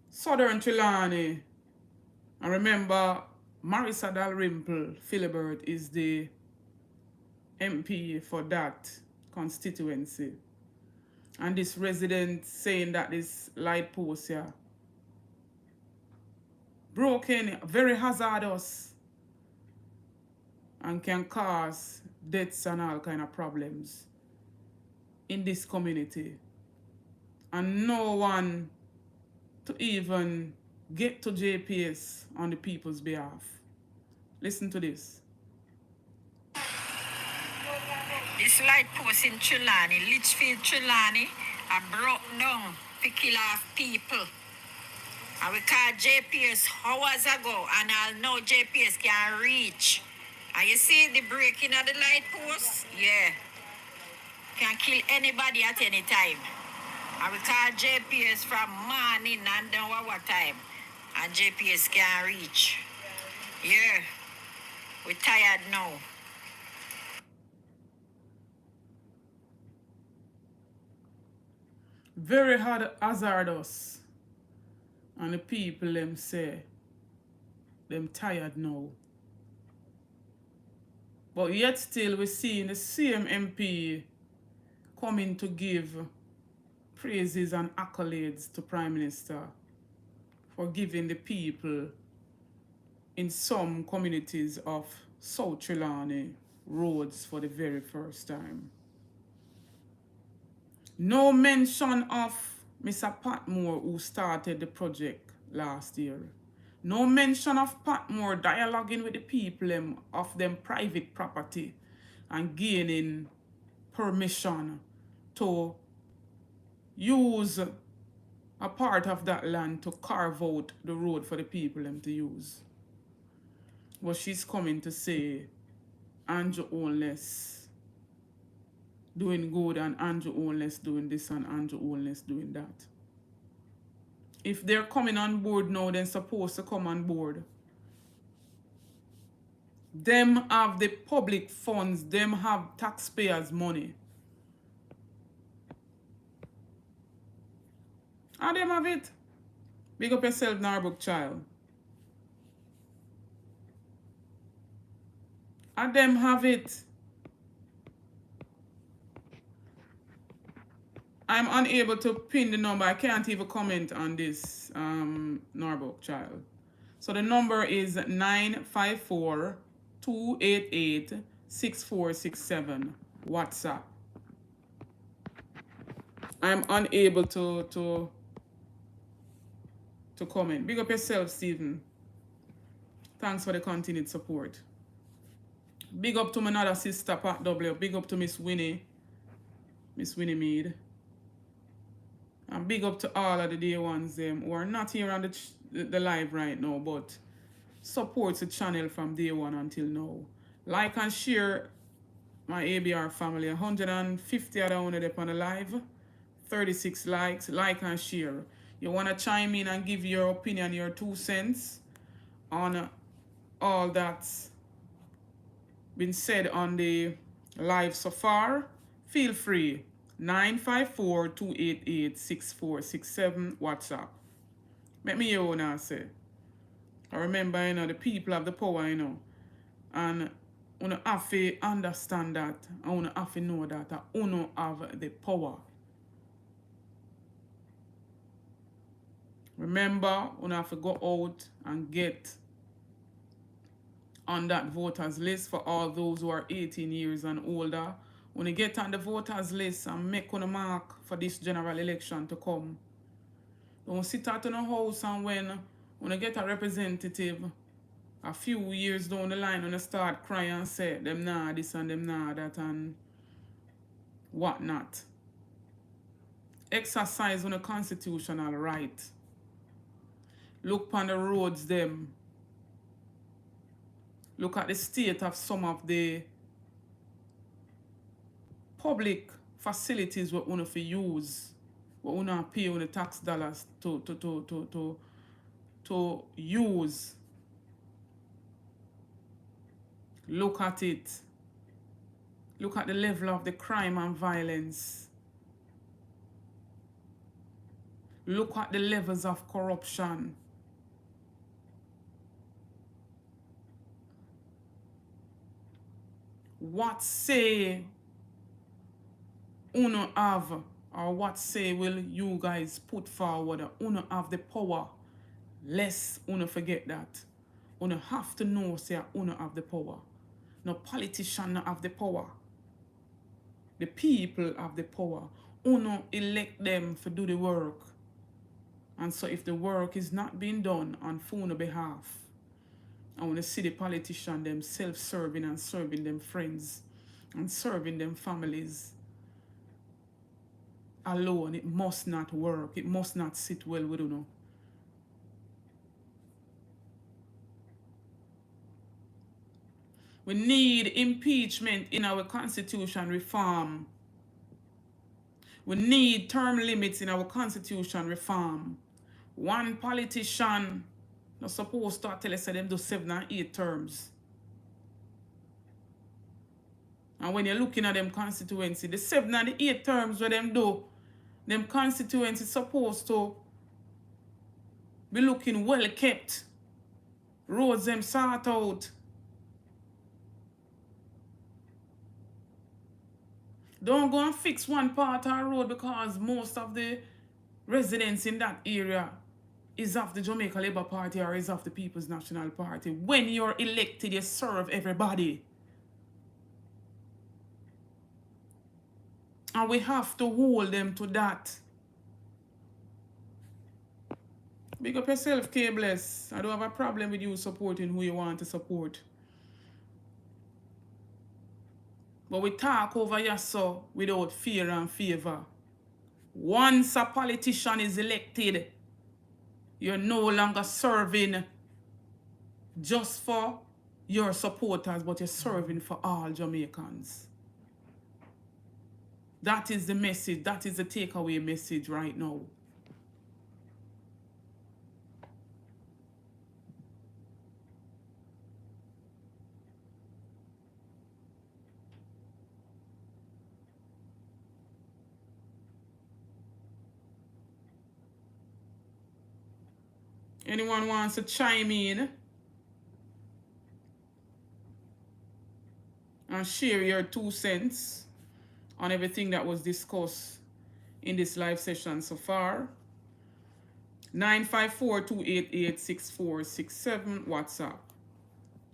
Southern Trelawney. I remember Marissa Dalrymple Philibert is the MP for that constituency. And this resident saying that this light post here broken, very hazardous, and can cause deaths and all kind of problems in this community. And no one to even get to JPS on the people's behalf. Listen to this. This light post in Trelawney, Litchfield, Trelawney, I broke down to kill off people. And we called JPS hours ago, and I'll know JPS can reach. And you see the breaking of the light post? Yeah. Can kill anybody at any time. And we call JPS from morning and down what time. And JPS can reach. Yeah. We're tired now. Very hard hazardous. And the people them say, them tired now. But yet still we seeing the same MP coming to give praises and accolades to Prime Minister for giving the people in some communities of South Trelawney roads for the very first time. No mention of Mr. Patmore, who started the project last year. No mention of Patmore dialoguing with the people of them private property and gaining permission to use a part of that land to carve out the road for the people to use. But she's coming to say Andrew Holness doing good and Andrew Holness doing this and Andrew Holness doing that. If they're coming on board now, they're supposed to come on board. Them have the public funds, them have taxpayers' money. And them have it. Big up yourself, Narbrook child. And them have it. I'm unable to pin the number. I can't even comment on this, Narbrook child. So the number is 954-288-6467. WhatsApp. I'm unable to comment. Big up yourself, Stephen. Thanks for the continued support. Big up to my other sister, Pat W. Big up to Miss Winnie Mead. And big up to all of the day ones who are not here on the live right now, but supports the channel from day one until now. Like and share my ABR family. 150 other on the live. 36 likes. Like and share. You want to chime in and give your opinion, your 2 cents on all that's been said on the live so far? Feel free. 954-288-6467 WhatsApp. Make me hear what I say. I remember, the people have the power, and you have to understand that, and you have to know that you have the power. Remember, you have to go out and get on that voters list for all those who are 18 years and older. When you get on the voters list and make a mark for this general election to come. Don't sit out in a house and when you get a representative a few years down the line, when you start crying and say them nah this and them nah that and whatnot. Exercise on a constitutional right. Look on the roads them. Look at the state of some of the public facilities what one of you use, what one pay on the tax dollars to use. Look at it. Look at the level of the crime and violence. Look at the levels of corruption. what say uno have, or what say will you guys put forward? Uno have the power. Lest uno forget that. Uno have to know say uno have the power. No politician no have the power. The people have the power. Uno elect them to do the work. And so if the work is not being done on uno behalf, I want to see the politician them self-serving and serving them friends and serving them families alone. It must not work. It must not sit well with uno. We need impeachment in our constitution reform. We need term limits in our constitution reform. One politician not supposed to tell us that them do 7 and 8 terms. And when you're looking at them constituency, the 7 and the 8 terms where them do, them constituency supposed to be looking well kept. Roads them sort out. Don't go and fix one part of the road because most of the residents in that area is of the Jamaica Labour Party or is of the People's National Party. When you're elected, you serve everybody. And we have to hold them to that. Big up yourself, K-Bless. I don't have a problem with you supporting who you want to support. But we talk over here so without fear and favor. Once a politician is elected, you're no longer serving just for your supporters, but you're serving for all Jamaicans. That is the message. That is the takeaway message right now. Anyone wants to chime in and share your 2 cents on everything that was discussed in this live session so far? 954-288-6467 WhatsApp.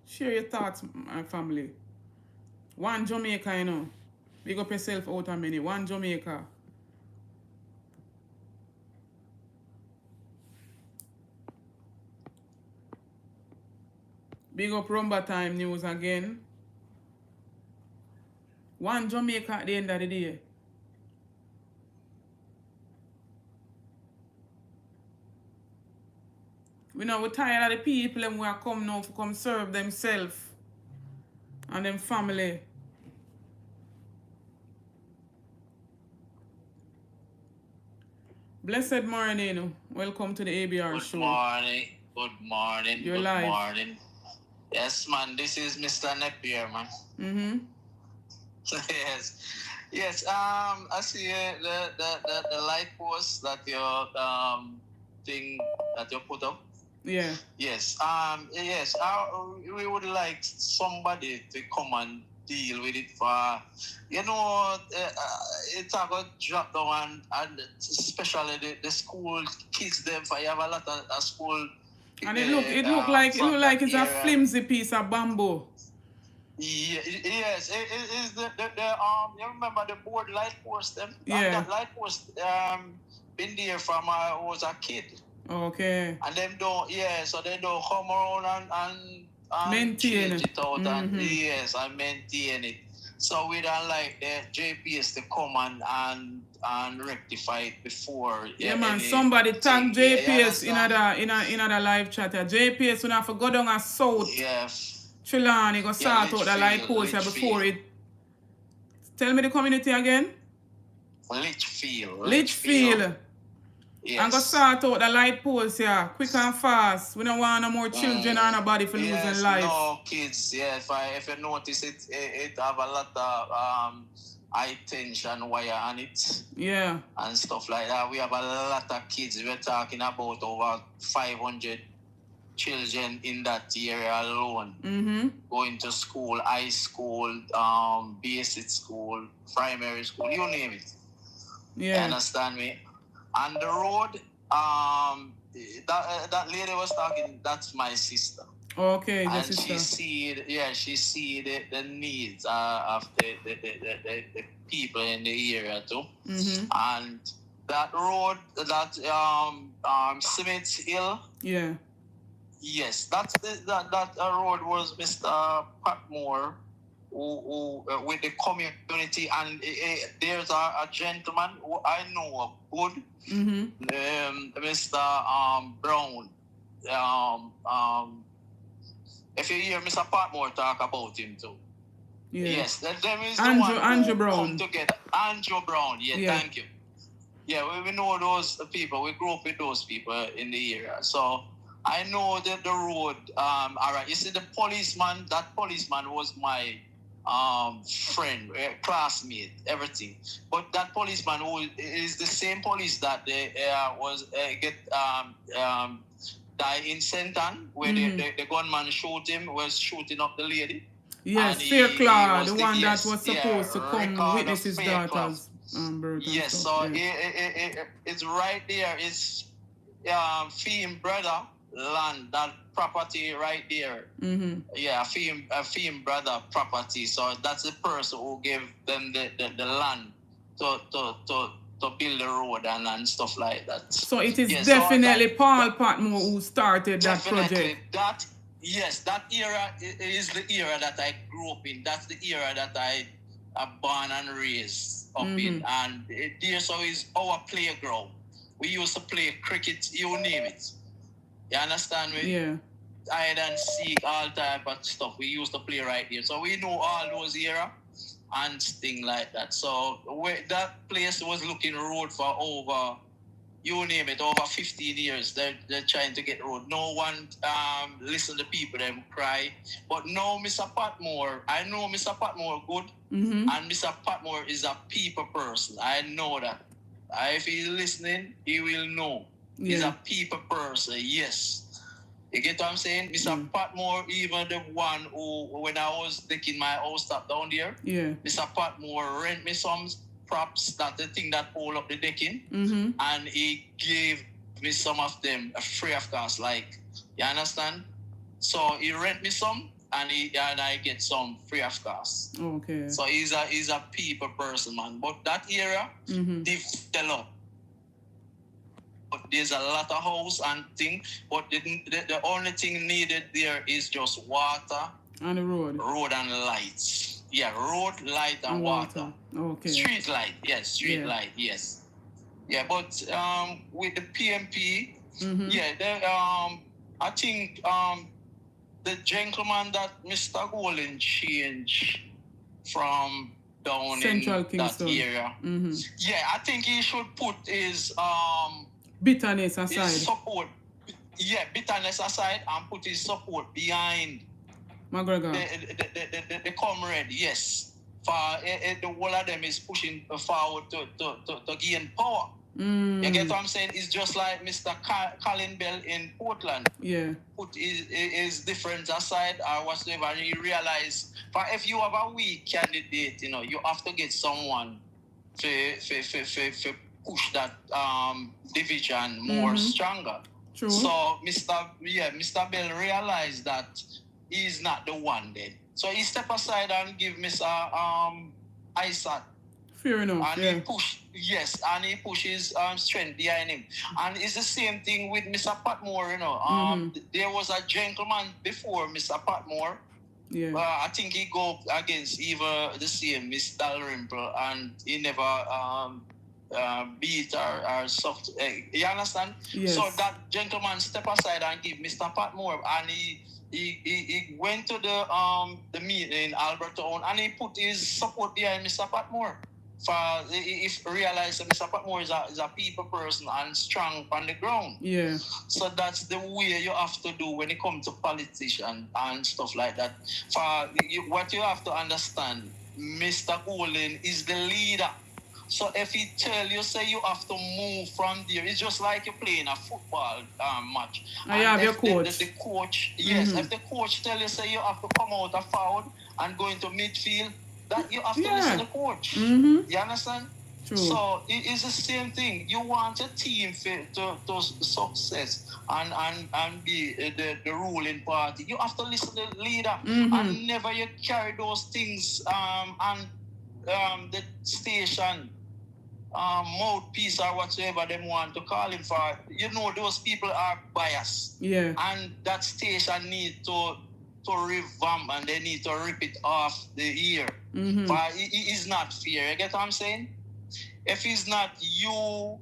Share your thoughts, my family. One Jamaica, you know. Big up yourself out a minute. One Jamaica. Big up Rumba Time News again. One Jamaica at the end of the day. We know we're tired of the people and we are come now to come serve themselves and them family. Blessed morning. Welcome to the ABR show. Good morning. You're Good live. morning. Yes, man. This is Mr. Napier, man. Mm-hmm. Yes. I see the light post that your thing that you put up. Yeah. Yes. We would like somebody to come and deal with it for, it's a good drop down and especially the school kids them for you have a lot of school. And it look like it's a flimsy piece of bamboo. Yes, it is the you remember the board light post them? Yeah. That light post been there from I was a kid. Okay. And them so they don't come around and maintain change it out and mm-hmm. and maintain it. So we don't like the JPS to come and rectify it before. Yeah, man. Somebody tag JPS in another live chat. JPS when I for go down a south. Yes. Trelawney go start out the light post here before it. Tell me the community again. Litchfield. Yes. And go start out the light post here, quick and fast. We don't want no more children or nobody for losing life. No kids, yeah. If you notice it have a lot of high tension wire on it. Yeah. And stuff like that. We have a lot of kids. We're talking about over 500 children in that area alone. Mm-hmm. Going to school, high school, basic school, primary school, you name it. You Yeah. understand me? On the road, that lady was talking, that's my sister. Okay, your And sister. she see the needs of the people in the area too. Mm-hmm. And that road, that Smith Hill, Yeah. yes, that road was Mr. Patmore who with the community, and there's a gentleman who I know good, Mm-hmm. Mr. Brown. If you hear Mr. Patmore talk about him too. Yeah. Yes, them is the Andrew, one Andrew who Brown. come together. Andrew Brown, Yeah. Thank you. Yeah, we know those people. We grew up with those people in the area. So I know that the road, all right, you see the policeman, that policeman was my friend, classmate, everything. But that policeman who is the same police that was die in Senton, where the gunman shot him, was shooting up the lady. Yes, Fairclough, the one that was supposed to come witness his daughter's birth. Yes, so it's right there. It's Fim brother land, that property right there. Mm-hmm. Yeah, Fim brother property. So that's the person who gave them the land to build the road and stuff like that. So it is definitely Paul Patmore who started that project. That era is the era that I grew up in. That's the era that I born and raised up in. And there so is our playground. We used to play cricket, you name it. You understand me? Yeah. Hide and seek, all type of stuff. We used to play right there. So we know all those era and things like that. So that place was looking road for over, you name it, over 15 years. They're trying to get road. No one listen to people, them cry. But now Mr. Patmore, I know Mr. Patmore good. Mm-hmm. And Mr. Patmore is a people person. I know that. If he's listening, he will know. Yeah. He's a people person, yes. You get what I'm saying? Mr. Patmore, even the one who, when I was taking my house up down there, Mr. Patmore rent me some props, that the thing that hold up the decking, and he gave me some of them free of cost, like, you understand? So he rent me some, and I get some free of cost. Okay. So he's a people person, man. But that era, developed. But there's a lot of house and thing, but the only thing needed there is just water. And the road. Road and lights. Yeah, road, light, and water. Okay. Street light, yes, street light, yes. Yeah, but with the PMP, I think the gentleman that Mr. Golden changed from down Central in Kingston. that area. Yeah, I think he should put his bitterness aside. His support. Yeah, bitterness aside and put his support behind McGregor. The comrade, yes. For the whole of them is pushing forward to gain power. You get what I'm saying? It's just like Mr. Colin Bell in Portland. Yeah. Put his difference aside or whatsoever, and you realize, for if you have a weak candidate, you know, you have to get someone to push that division more stronger. True. So Mr. Bell realized that he's not the one then. So he step aside and give Mr. Isaac. Fair enough. And he pushes strength behind him. And it's the same thing with Mr. Patmore, you know. There was a gentleman before Mr. Patmore. Yeah. I think he go against either the same Miss Dalrymple, and he never beat or soft. You understand? Yes. So that gentleman step aside and give Mr. Patmore, and he went to the meeting in Albertown, and he put his support behind Mr. Patmore. For if realize that Mr. Patmore is a people person and strong on the ground. Yeah. So that's the way you have to do when it comes to politicians and stuff like that. What you have to understand, Mr. Golden is the leader. So if he tell you, say you have to move from there, it's just like you're playing a football match. I have your coach. The coach, yes, if the coach tell you, say you have to come out of foul and go into midfield, that you have to listen to the coach. You understand? True. So it's the same thing. You want a team to success and be the ruling party. You have to listen to the leader and never you carry those things and the station mouthpiece or whatsoever them want to call him for. You know those people are biased. Yeah. And that station need to revamp and they need to rip it off the ear. But it is not fair. You get what I'm saying? If it's not you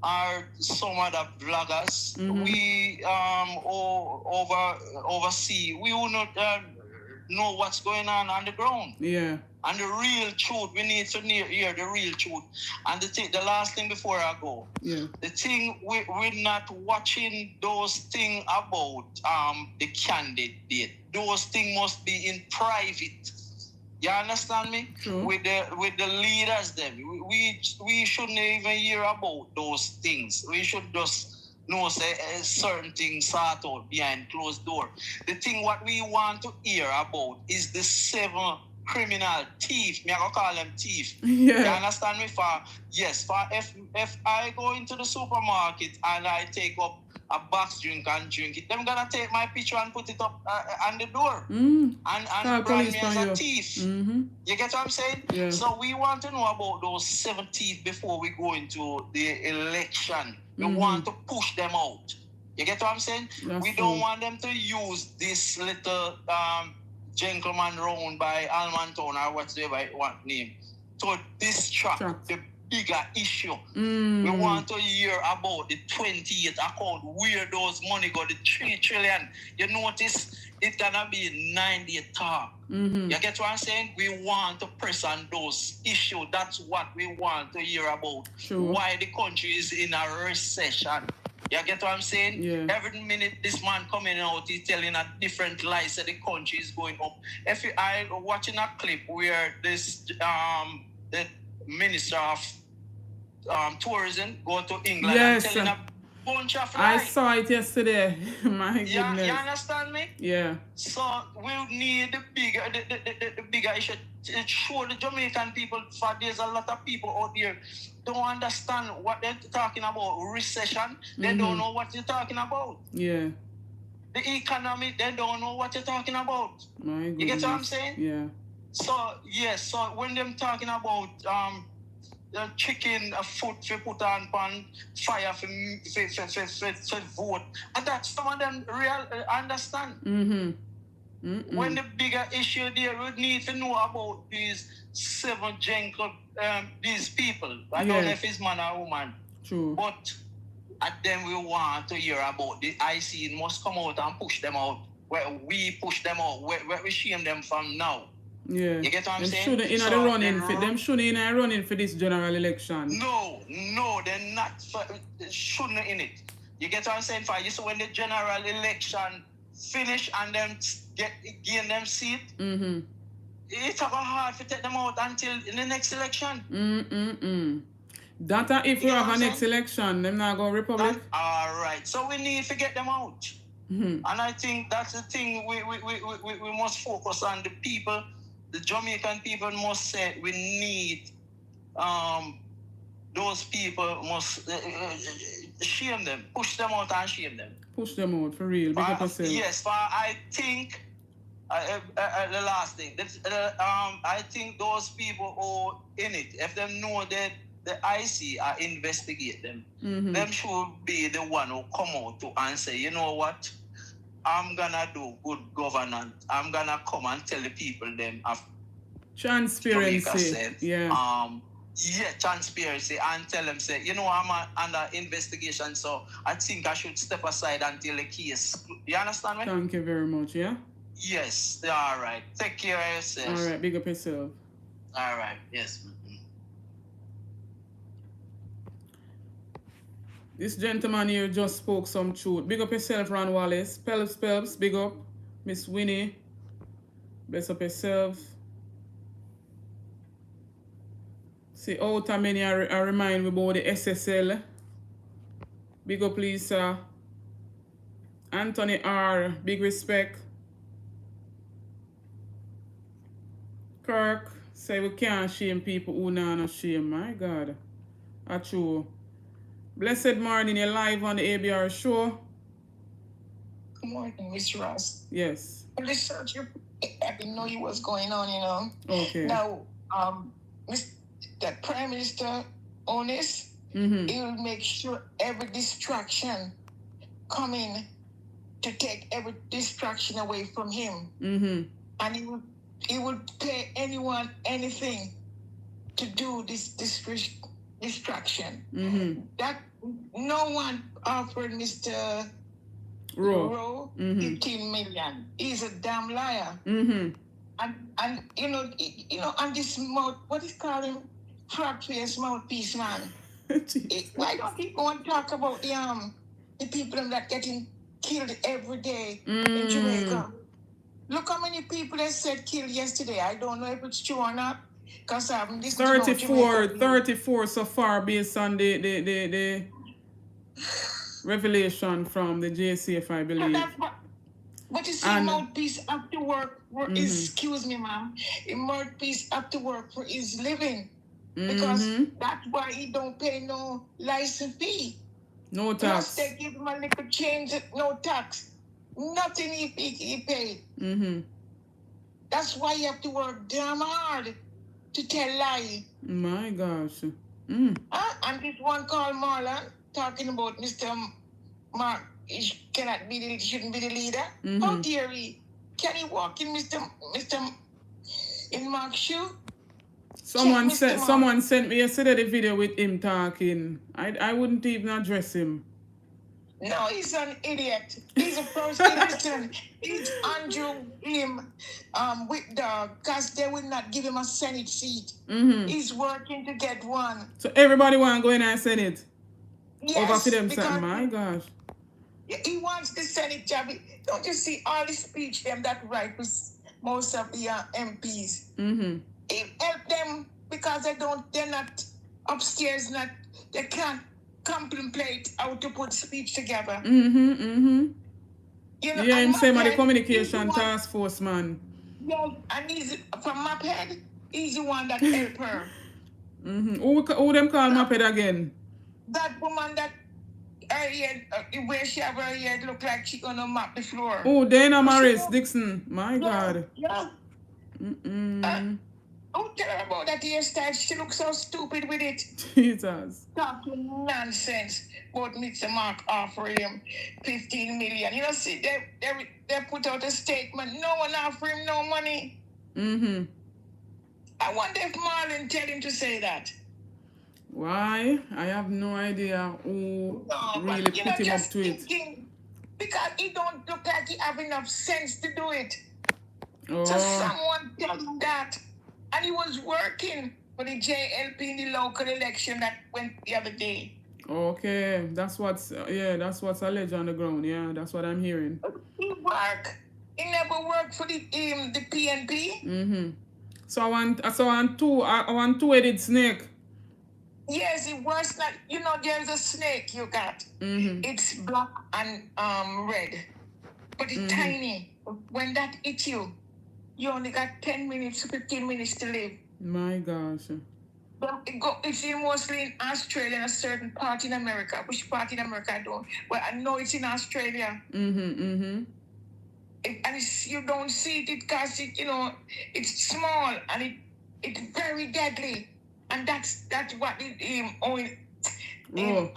or some other vloggers, we oversee, we will not know what's going on the ground. Yeah. And the real truth, we need to hear the real truth. And the last thing before I go, the thing we're not watching those things about the candidate. Those things must be in private. You understand me? True. With the leaders, them we shouldn't even hear about those things. We should just know say certain things sort out behind closed door. The thing what we want to hear about is the 7 criminal thief. Me I go call them thief. Yeah. You understand me? If I go into the supermarket and I take up a box drink and drink it, them gonna take my picture and put it up on the door and brand me as a thief. You get what I'm saying? Yeah. So we want to know about those 7 thieves before we go into the election. We want to push them out. You get what I'm saying? We don't want them to use this little gentleman round by Almantown or whatever I want name to distract the bigger issue. We want to hear about the 28th account, where those money go, the 3 trillion. You notice it's gonna be 90th talk. You get what I'm saying? We want to press on those issues. That's what we want to hear about. Sure. Why the country is in a recession. You get what I'm saying? Yeah. Every minute this man coming out, he's telling a different lie, so the country is going up. I watching a clip where this the minister of tourism go to England and telling a bunch of lies. I saw it yesterday. My goodness. You understand me? Yeah. So we need the bigger issue. It show the Jamaican people, for there's a lot of people out there don't understand what they're talking about. Recession, they don't know what you're talking about. Yeah. The economy, they don't know what you're talking about. My goodness. You get what I'm saying? Yeah. So yes, so when them talking about chicken a foot to put on fire for vote, and that some of them real understand. When the bigger issue there, we need to know about these 7 gentle these people. I don't know if it's man or woman. True. But at them we want to hear about the IC must come out and push them out. Where we push them out, where we shame them from now. Yeah. You get what I'm saying? Shouldn't them shouldn't in a running for this general election. No, they're not shouldn't in it. You get what I'm saying? For you, so when the general election finish and them gain them seat, it's hard to take them out until in the next election. That if we have a next election, them not go Republic. All right. So we need to get them out. And I think that's the thing we must focus on. The people, the Jamaican people must say we need those people must shame them, push them out and shame them. Push them out for real. Big up yourself. Yes, but I think the last thing. I think those people who in it, if they know that the IC are investigate them, them should be the one who come out to and say, you know what, I'm gonna do good governance. I'm gonna come and tell the people them of transparency. Transparency, and tell them say, you know, I'm under investigation, so I think I should step aside until the case. You understand me? Thank you very much. Yeah. Yes. All right. Take care of yourself. All right. Big up yourself. All right. Yes. This gentleman here just spoke some truth. Big up yourself, Ron Wallace. Pelps, big up. Miss Winnie. Bless up yourself. See, out of many, I remind me about the SSL. Big up, Lisa. Anthony R. Big respect. Kirk say we can't shame people who not shame. My God. That's true. Blessed morning, you're live on the ABR show. Good morning, Mr. Ross. Yes. Research, I didn't know what's going on, you know. Okay. Now, the Prime Minister Onis, he will make sure every distraction coming to take every distraction away from him. And he would pay anyone anything to do this distraction. That no one offered Mr. Rowe 15 million. He's a damn liar. And you know, on this mouth, what is called him? Frog face mouthpiece man. Why don't he go and talk about the people that getting killed every day in Jamaica? Look how many people they said killed yesterday. I don't know if it's true or not. Because I haven't listened to 34 so far based on the revelation from the JCF, I believe. But you see, mouthpiece up to work for excuse me, ma'am. A mouthpiece up to work for his living. Because that's why he don't pay no license fee. No tax. Plus they give him a little change, no tax. Nothing he paid. That's why you have to work damn hard to tell lie. My gosh. And this one called Marlon talking about Mr. Mark shouldn't be the leader. How dare he? Can he walk in Mr. in Mark's shoe? Someone sent me yesterday the video with him talking. I wouldn't even address him. No, he's an idiot. He's a person. Listen, he's Andrew him with dog because they will not give him a Senate seat. He's working to get one. So everybody want to go in and Senate? Yes, over for them, my gosh. He wants the Senate job. Don't you see all the speech them that write with most of the MPs? It help them because they're not upstairs, they can't contemplate how to put speech together. You know, yeah, I'm saying the communication task force man. Yeah, and he's from Maphead, he's the one that help her. Who them call Maphead again? That woman that her head, where she have her head look like she gonna mop the floor. Oh, Dana Morris Dixon. My God. Yeah. Tell her about that hairstyle. She looks so stupid with it. Jesus. Talking nonsense about Mr. Mark offering him 15 million. You know, see, they put out a statement. No one offered him no money. I wonder if Marlon tell him to say that. Why? I have no idea who really put him up to it. Because he don't look like he have enough sense to do it. So someone tell him that. And he was working for the JLP in the local election that went the other day. Okay, that's what's alleged on the ground. Yeah, that's what I'm hearing. He work. He never worked for the PNP. So I want two-headed snake. Yes, it works like there's a snake you got. It's black and red, but it's tiny. When that hits you, you only got 10 minutes, 15 minutes to live. My gosh. It's mostly in Australia and a certain part in America. Which part in America I don't. Well, I know it's in Australia. And you don't see it because it's small and it's very deadly. And that's what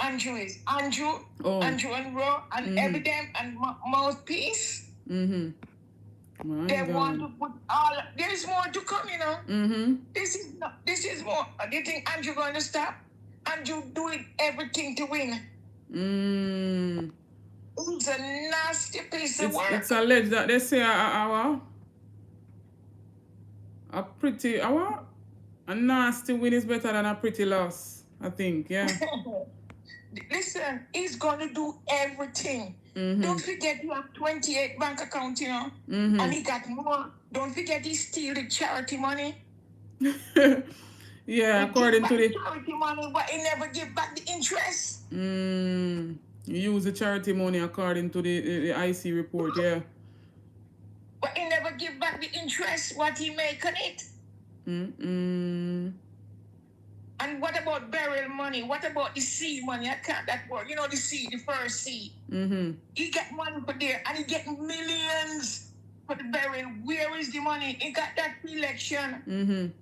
Andrew is. Andrew and Roe and Evident and Mouthpiece. They want to put there's more to come, This is more. Do you think Andrew going to stop? Andrew doing everything to win. It's a nasty piece of work. It's alleged that they say a nasty win is better than a pretty loss, I think, yeah. Listen, he's going to do everything. Don't forget you have 28 bank accounts, And he got more. Don't forget he steal the charity money. Yeah, according to the charity money, but he never give back the interest. You use the charity money according to the IC report, yeah. But he never give back the interest what he make on it. And what about burial money? What about the seed money? I can't that word. You know the seed, the first seed. He get money for there, and he get millions for the burial. Where is the money? He got that election.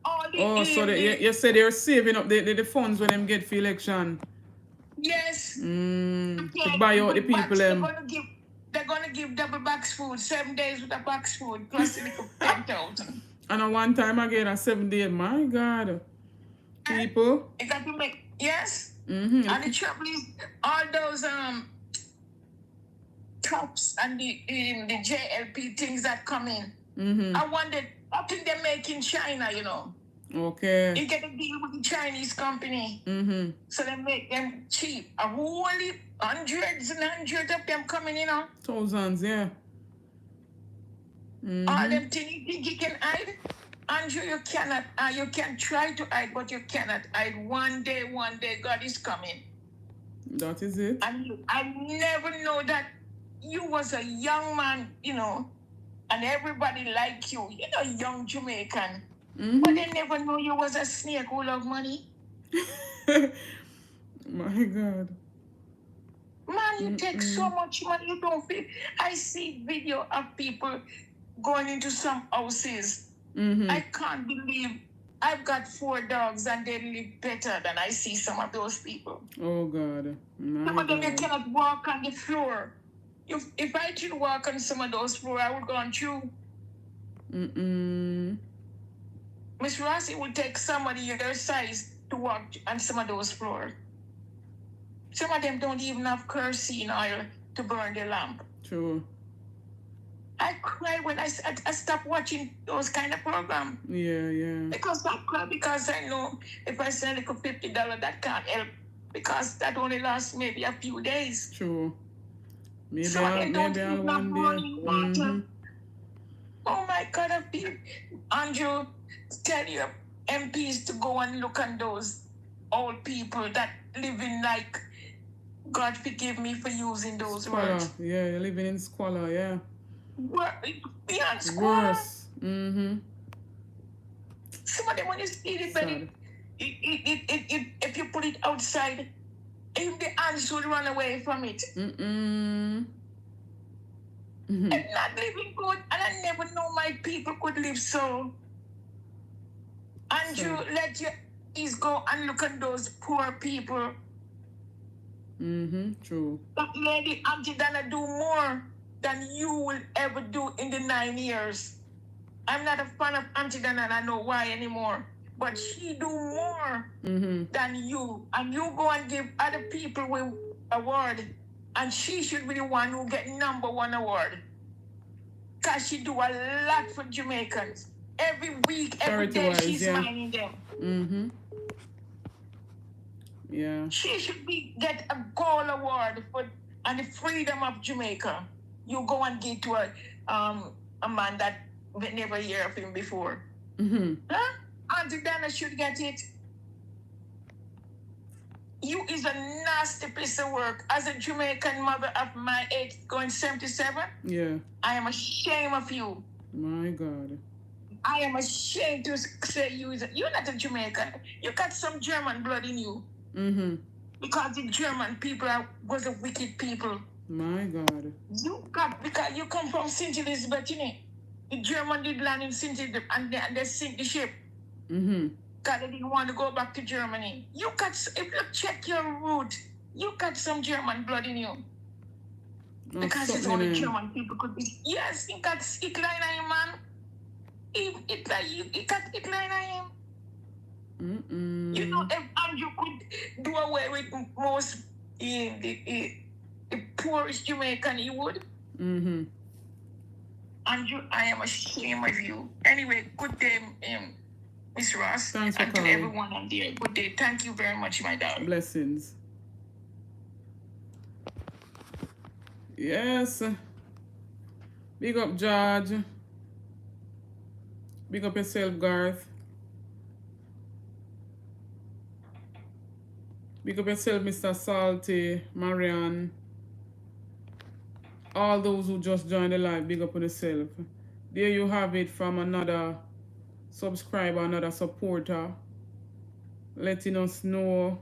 So you said they're saving up the funds when them get for election. Yes. To buy out the people. They're gonna give double box food, 7 days with a box food, plus a little 10,000. And at one time again, a 7 day, my God. People. You got to make, yes. And the trouble is, all those tops and the JLP things that come in. I wondered, how can they make in China, you know? Okay. You get a deal with the Chinese company. So they make them cheap. A whole hundreds and hundreds of them coming, you know? Thousands, yeah. All them things you think you can hide? Andrew, you cannot, you can try to hide, but you cannot hide. One day, God is coming. That is it. And I never know that you was a young man, you know, and everybody like you know, young Jamaican. But they never know you was a snake who love money. My God. Man, you take so much money, you don't feel. I see video of people going into some houses. I can't believe I've got 4 dogs and they live better than I see some of those people. Oh, God. Some of them, they cannot walk on the floor. If I could walk on some of those floors, I would go on through. Miss Rossi would take somebody your size to walk on some of those floors. Some of them don't even have kerosene oil to burn their lamp. True. I cry when I stop watching those kind of programs. Yeah. Because I cry because I know if I send like $50, that can't help. Because that only lasts maybe a few days. True. Maybe so I'll one day. Oh my God, I feel Andrew, tell your MPs to go and look on those old people that living like, God forgive me for using those words. Yeah, you're living in squalor, yeah. Beyond squalor. Worse. Some of them, when you see it, but if you put it outside, if the ants would run away from it. It's not living good, and I never know my people could live so. Andrew, let your eyes go and look at those poor people. True. That lady Auntie Dana do more than you will ever do in the 9 years. I'm not a fan of Auntie Dana, and I know why anymore. But she do more than you. And you go and give other people with award, and she should be the one who get #1 award. Because she do a lot for Jamaicans. Every week, every day, she's minding them. Yeah. She should get a gold award for and the freedom of Jamaica. You go and give to a man that we never hear of him before. Huh? Auntie Dana should get it. You is a nasty piece of work. As a Jamaican mother of my age, going 77, yeah, I am ashamed of you. My God. I am ashamed to say you're not a Jamaican. You got some German blood in you. Because the German people was a wicked people. My God. Because you come from St. Elizabeth, you know. The German did land in St. Elizabeth and they sink the ship. Because they didn't want to go back to Germany. If you check your root, you got some German blood in you. Because it's only German people could be. Yes, you got Hitler in him, man. You got Hitler in him. You know, if Andrew could do away with most the poorest Jamaican, he would. Andrew, I am ashamed of you. Anyway, good day, Miss Ross. Thanks for and calling. To everyone on there. Good day. Thank you very much, my darling. Blessings. Yes. Big up, George. Big up yourself, Garth. Big up yourself, Mr. Salty, Marianne. All those who just joined the live, big up on yourself. There you have it from another subscriber, another supporter, letting us know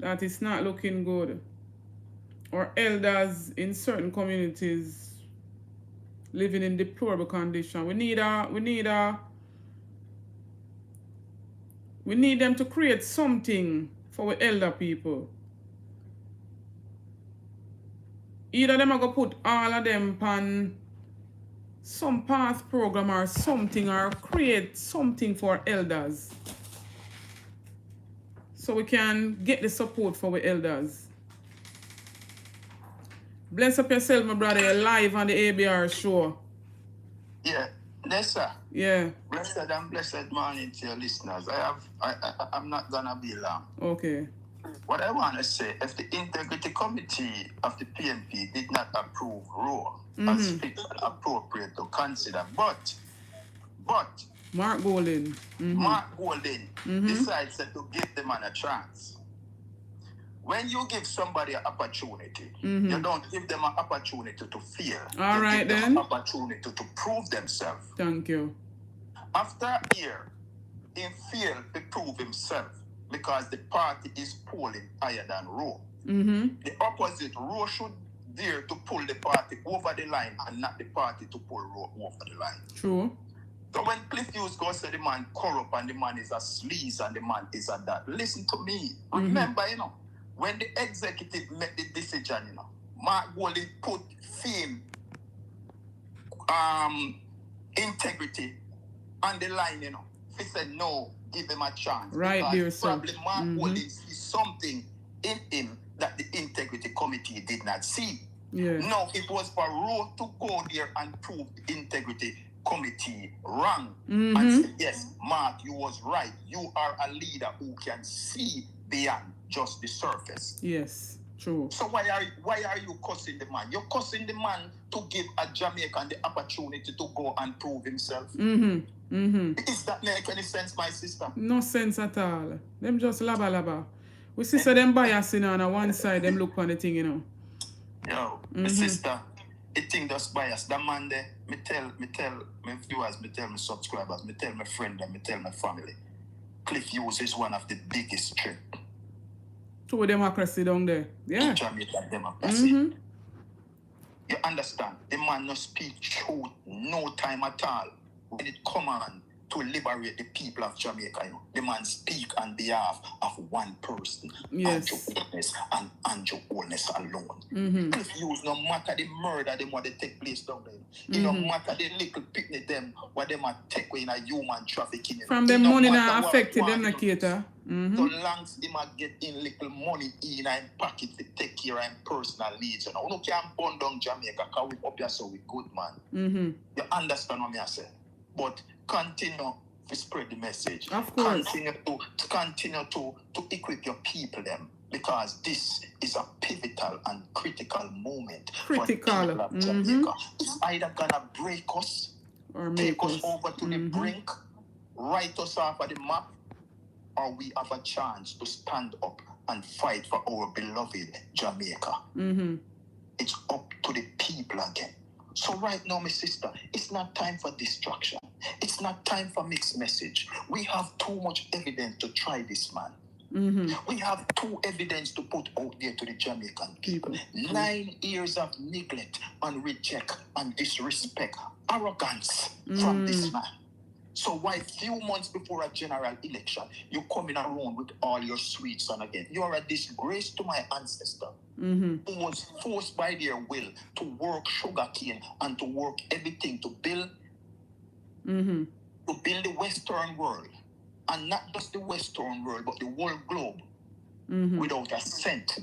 that it's not looking good. Our elders in certain communities living in deplorable condition. We need them to create something for our elder people. Either them are going to put all of them on some path program or something, or create something for elders so we can get the support for our elders. Bless up yourself, my brother. You're live on the ABR show. Yeah, yes, sir. Yeah. Blessed and blessed morning to your listeners. I'm not gonna be long. Okay. What I want to say, if the Integrity Committee of the PNP did not approve Roe as fit and appropriate to consider, but Mark Golden decides to give them a chance. When you give somebody an opportunity, you don't give them an opportunity to fail. All right, give them then. an opportunity to prove themselves. Thank you. After a year, he failed to prove himself because the party is polling higher than Roe. The opposite, Roe should dare to pull the party over the line and not the party to pull Roe over the line. True. So when Cliff Hughes goes to the man corrupt and the man is a sleaze and the man is a that, listen to me. Remember, when the executive made the decision, Mark Golden put fame, integrity on the line, He said, no, give him a chance. Right, dear sir. Probably Mark Golden sees something in him that the Integrity Committee did not see. Yeah. No, it was for Roe to go there and prove the Integrity Committee wrong. And say, yes, Mark, you was right. You are a leader who can see beyond just the surface. Yes, true. So why are you cussing the man? You're cussing the man to give a Jamaican the opportunity to go and prove himself. Does that make any sense, my sister? No sense at all. Them just laba. We see them biasing on one side, them look on the thing, Yo, my sister, the thing just bias. That man there, me tell my viewers, me tell my subscribers, me tell my friend, and me tell my family. Cliff Hughes is one of the biggest threats to democracy down there. Yeah. Jamaican democracy. You understand? The man no speak truth no time at all. When it come on to liberate the people of Jamaica, the man speak on behalf of one person. Yes. Andrew Holness and Andrew Holness alone. Cliff Hughes, no matter the murder them what they take place down there. It no matter the little picnic them what them are take away in a human trafficking. From the money that affected them, Nakita. So long as them are get in little money in and pocket to take care of personal needs. We no can burn down Jamaica because we up here so we good, man. You understand what I say? But continue to spread the message. Of course. Continue to equip your people them, because this is a pivotal and critical moment for the people of Jamaica. It's either gonna break us or take us over to the brink, write us off of the map, or we have a chance to stand up and fight for our beloved Jamaica. It's up to the people again. So right now, my sister, it's not time for distraction. It's not time for mixed message. We have too much evidence to try this man. We have too evidence to put out there to the Jamaican people. 9 years of neglect and reject and disrespect, arrogance from this man. So why few months before a general election, you coming around with all your sweets on again? You are a disgrace to my ancestor, who was forced by their will to work sugarcane and to work everything to build the Western world. And not just the Western world, but the whole globe without a cent.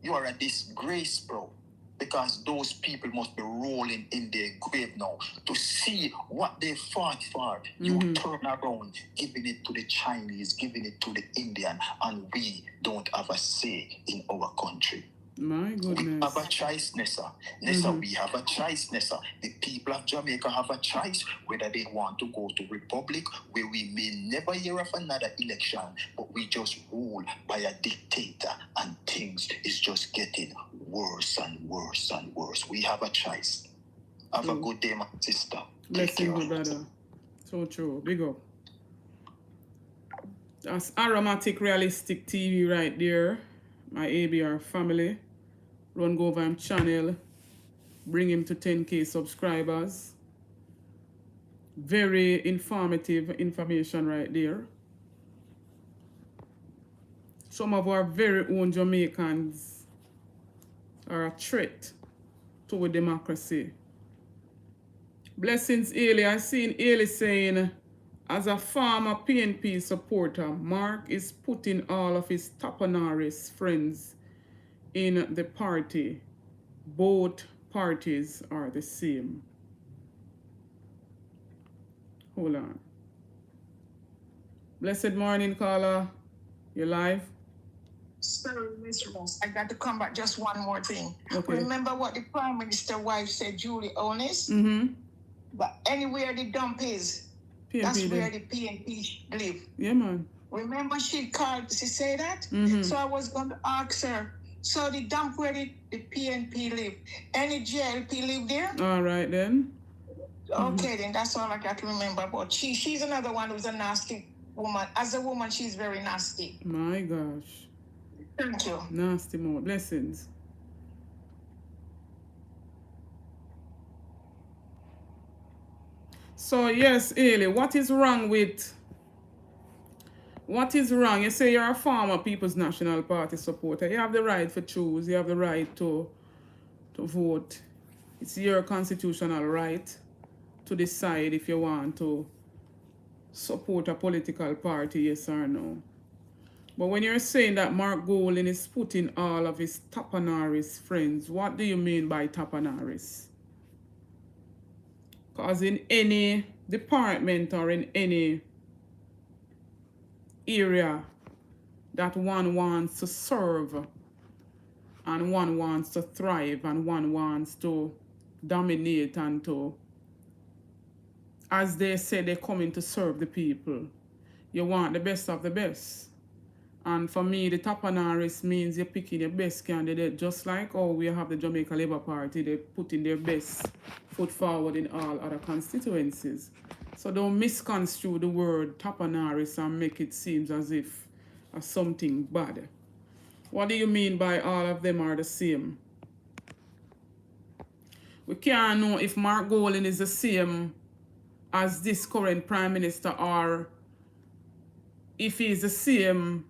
You are a disgrace, bro. Because those people must be rolling in their grave now to see what they fought for. You turn around, giving it to the Chinese, giving it to the Indian, and we don't have a say in our country. My goodness. We have a choice, Nessa. Nessa, we have a choice, Nessa. The people of Jamaica have a choice whether they want to go to Republic, where we may never hear of another election, but we just rule by a dictator, and things is just getting worse and worse and worse. We have a choice. Have a good day, my sister. Blessing you, brother. So true. Big up. That's Aromatic Realistic TV right there. My ABR family. Run go over him channel. Bring him to 10K subscribers. Very informative information right there. Some of our very own Jamaicans are a threat to democracy. Blessings, Ailey. I seen Ailey saying, as a former PNP supporter, Mark is putting all of his Tappanaris friends in the party. Both parties are the same. Hold on. Blessed morning, caller. You live? Sorry, Miss Ross, I got to come back. Just one more thing. Okay. Remember what the Prime Minister wife said, Julie Onis? But anywhere the dump is, PNP that's where the PNP live. Yeah, man. Remember she said that? So I was going to ask her, so the dump where the PNP live, any JLP live there? All right, then. Okay, then that's all I got to remember. But she's another one who's a nasty woman. As a woman, she's very nasty. My gosh. Thank you. Nasty more. Blessings. So, yes, Ailey, what is wrong with... What is wrong? You say you're a former People's National Party supporter. You have the right to choose. You have the right to vote. It's your constitutional right to decide if you want to support a political party, yes or no. But when you're saying that Mark Golding is putting all of his Tappanaris friends, what do you mean by Tappanaris? Because in any department or in any area that one wants to serve and one wants to thrive and one wants to dominate and to, as they say, they're coming to serve the people. You want the best of the best. And for me, the Tappanaris means you're picking your best candidate, just like how we have the Jamaica Labour Party. They're putting their best foot forward in all other constituencies. So don't misconstrue the word Tappanaris and make it seem as if something bad. What do you mean by all of them are the same? We can't know if Mark Golding is the same as this current Prime Minister or if he's the same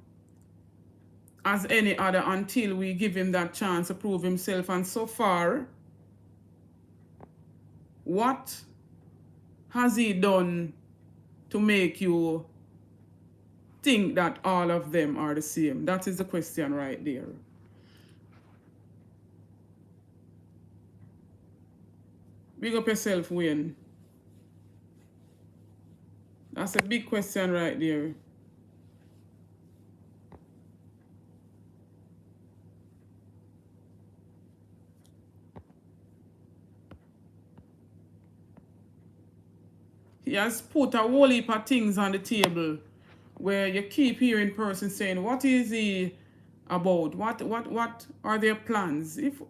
as any other until we give him that chance to prove himself. And so far, what has he done to make you think that all of them are the same? That is the question right there. Big up yourself, Wayne. That's a big question right there. He has put a whole heap of things on the table where you keep hearing persons saying, what is he about? What are their plans? If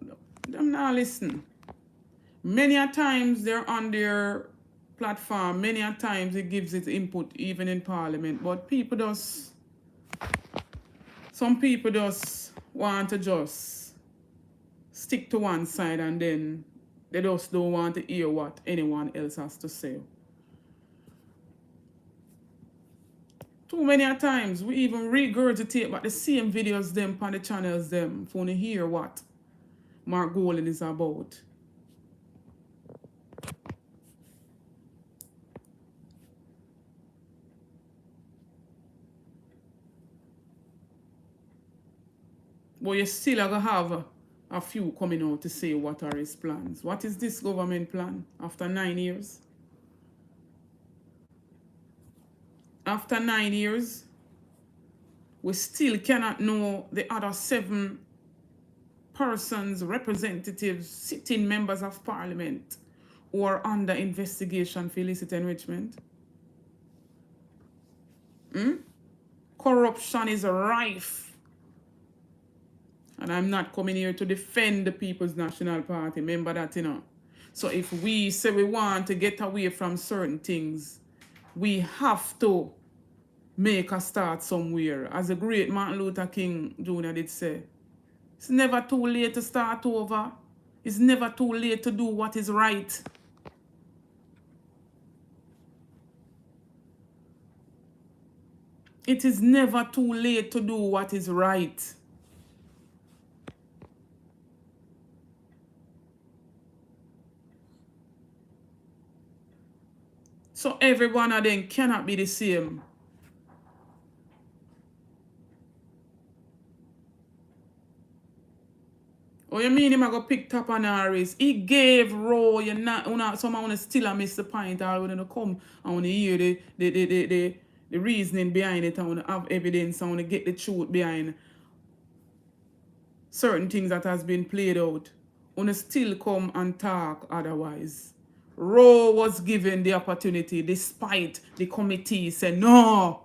them not listen. Many a times they're on their platform, many a times it gives its input even in Parliament, but some people just want to just stick to one side and then they just don't want to hear what anyone else has to say. Too many a times, we even regurgitate but the same videos them on the channels them for to hear what Mark Golding is about. But you still are going to have a few coming out to say what are his plans. What is this government plan after 9 years? After 9 years, we still cannot know the other 7 persons, representatives, sitting members of parliament who are under investigation for illicit enrichment. Corruption is rife. And I'm not coming here to defend the People's National Party. Remember that, you know. So if we say we want to get away from certain things, we have to make a start somewhere. As the great Martin Luther King Jr. did say, it's never too late to start over. It's never too late to do what is right. It is never too late to do what is right. So every one of them cannot be the same. Oh, you mean him I go pick Top and Harris? He gave Roe, you not someone wanna still miss the point, or wanna come and wanna hear the reasoning behind it, and wanna have evidence, and wanna get the truth behind certain things that has been played out. Wanna still come and talk otherwise. Roe was given the opportunity despite the committee said no.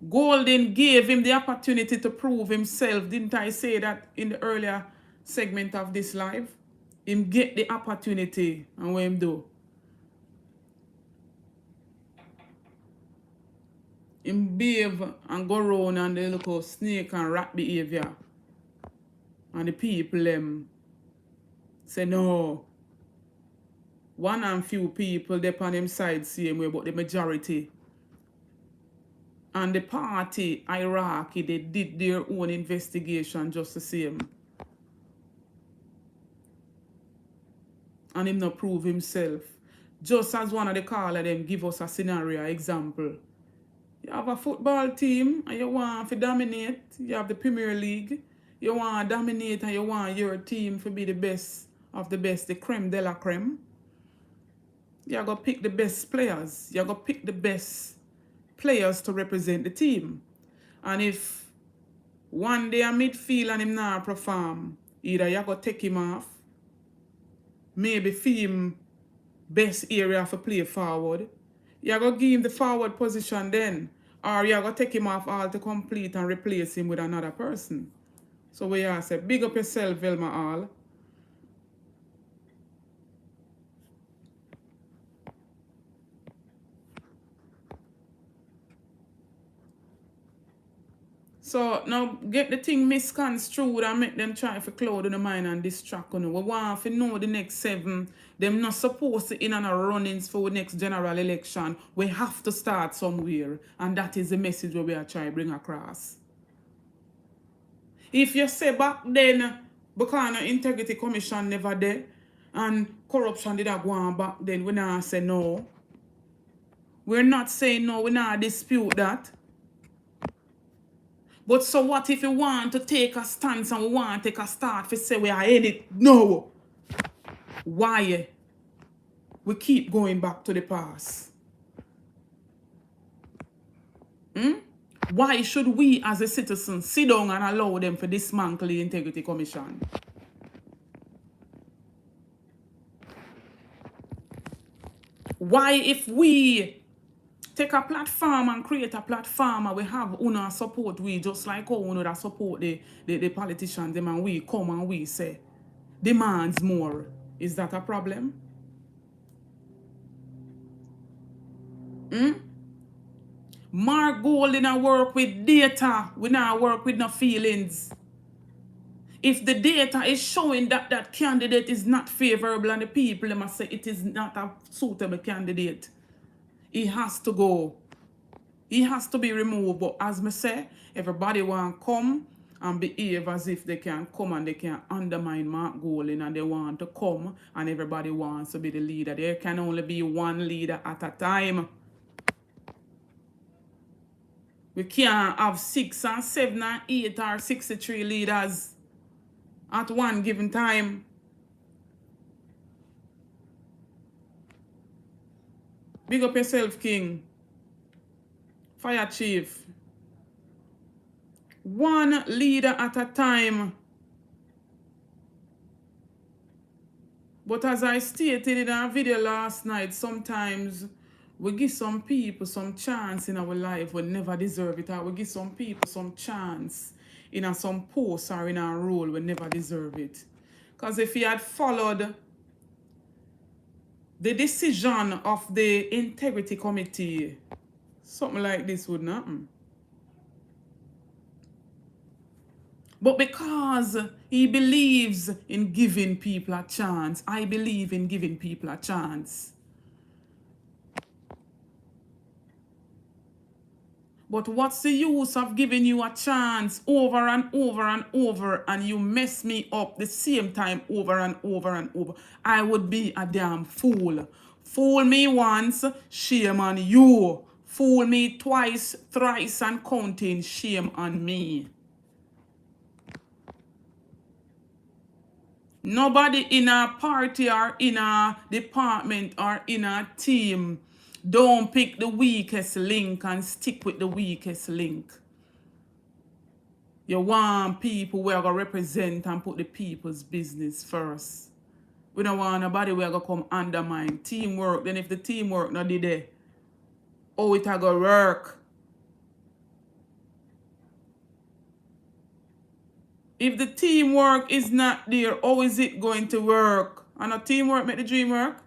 Golden gave him the opportunity to prove himself. Didn't I say that in the earlier segment of this live? Him get the opportunity, and what him do? Him behave and go around and the little snake and rat behavior. And the people say no. One and few people they on him side same way, but the majority. And the party hierarchy, they did their own investigation just the same. And him not prove himself. Just as one of the caller them give us a scenario example. You have a football team and you want to dominate. You have the Premier League. You want to dominate and you want your team to be the best of the best, the creme de la creme. You go pick the best players. You go pick the best players to represent the team. And if one day a midfield and him not perform, either you go take him off, maybe for him best area for play forward, you go give him the forward position then, or you go take him off all to complete and replace him with another person. So we are say, big up yourself, Velma All. So now get the thing misconstrued and make them try to cloud in the mind and distract on. We want to know the next 7. Them not supposed to in and runnings for the next general election. We have to start somewhere. And that is the message we are trying to bring across. If you say back then, because the Integrity Commission never there, and corruption did not go on back then, we not say no. We're not saying no, we not dispute that. But so what if we want to take a stance and we want to take a start to say we are in it? No. Why? We keep going back to the past. Why should we as a citizen sit down and allow them to dismantle the Integrity Commission? Why if we take a platform and create a platform and we have UNA support we just like how UNA that support the politicians them and we come and we say demands more. Is that a problem? Mark Golding work with data. We not work with no feelings. If the data is showing that that candidate is not favorable and the people must say it is not a suitable candidate, he has to go. He has to be removed. But as me say, everybody want to come and behave as if they can come and they can undermine Mark Golding and they want to come and everybody wants to be the leader. There can only be one leader at a time. We can't have 6 and 7 and 8 or 63 leaders at one given time. Big up yourself, King. Fire Chief. One leader at a time. But as I stated in our video last night, sometimes we give some people some chance in our life we never deserve it. Or we give some people some chance in some post or in a role we never deserve it. Because if he had followed the decision of the integrity committee, something like this wouldn't happen. But because he believes in giving people a chance, I believe in giving people a chance. But what's the use of giving you a chance over and over and over and you mess me up the same time over and over and over? I would be a damn fool. Fool me once, shame on you. Fool me twice, thrice and counting, shame on me. Nobody in a party or in a department or in a team don't pick the weakest link and stick with the weakest link. You want people who are going to represent and put the people's business first. We don't want nobody who are going to come undermine teamwork. Then if the teamwork not there, how it going to work? If the teamwork is not there, how is it going to work? And a teamwork make the dream work?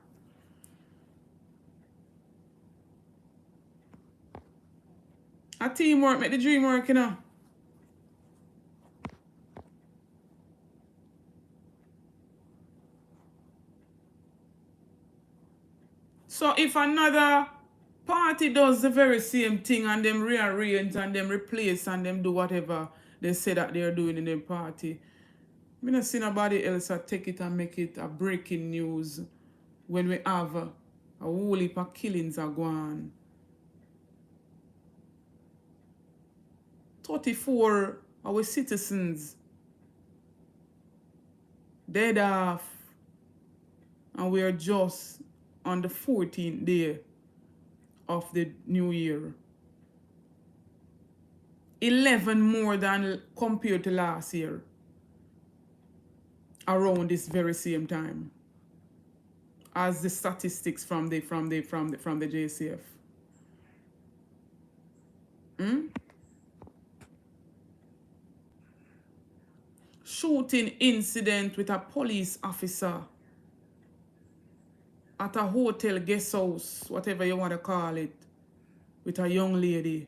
A teamwork make the dream work, you know. So if another party does the very same thing and them rearrange and them replace and them do whatever they say that they're doing in their party, I don't see nobody else take it and make it a breaking news when we have a whole heap of killings are going. 34 our citizens dead off, and we are just on the 14th day of the new year. 11 more than compared to last year around this very same time, as the statistics from the JCF. Shooting incident with a police officer at a hotel guest house, whatever you want to call it, with a young lady.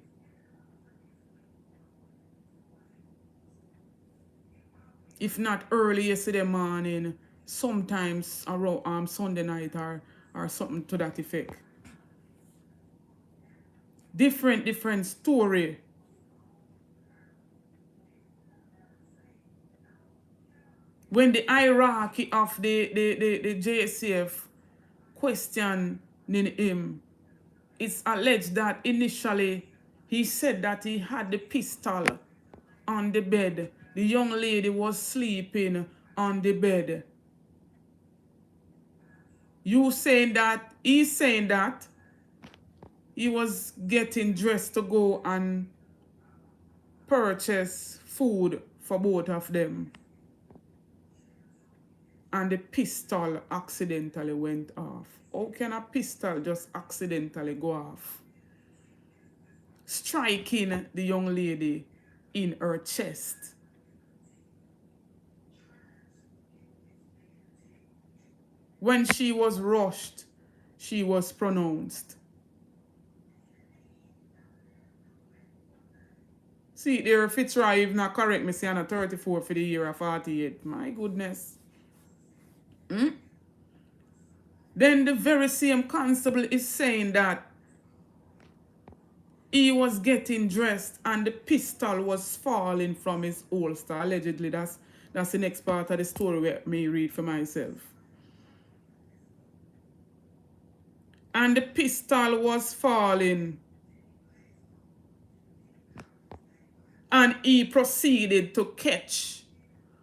If not early yesterday morning, sometimes around Sunday night or something to that effect. Different story. When the hierarchy of the JCF questioning him, it's alleged that initially he said that he had the pistol on the bed. The young lady was sleeping on the bed. He's saying that he was getting dressed to go and purchase food for both of them. And the pistol accidentally went off. How can a pistol just accidentally go off? Striking the young lady in her chest. When she was rushed, she was pronounced. See, there Fitzroy even not correct me saying a 34 for the year of 48. My goodness. Then the very same constable is saying that he was getting dressed and the pistol was falling from his holster. Allegedly, that's the next part of the story where me read for myself. And the pistol was falling. And he proceeded to catch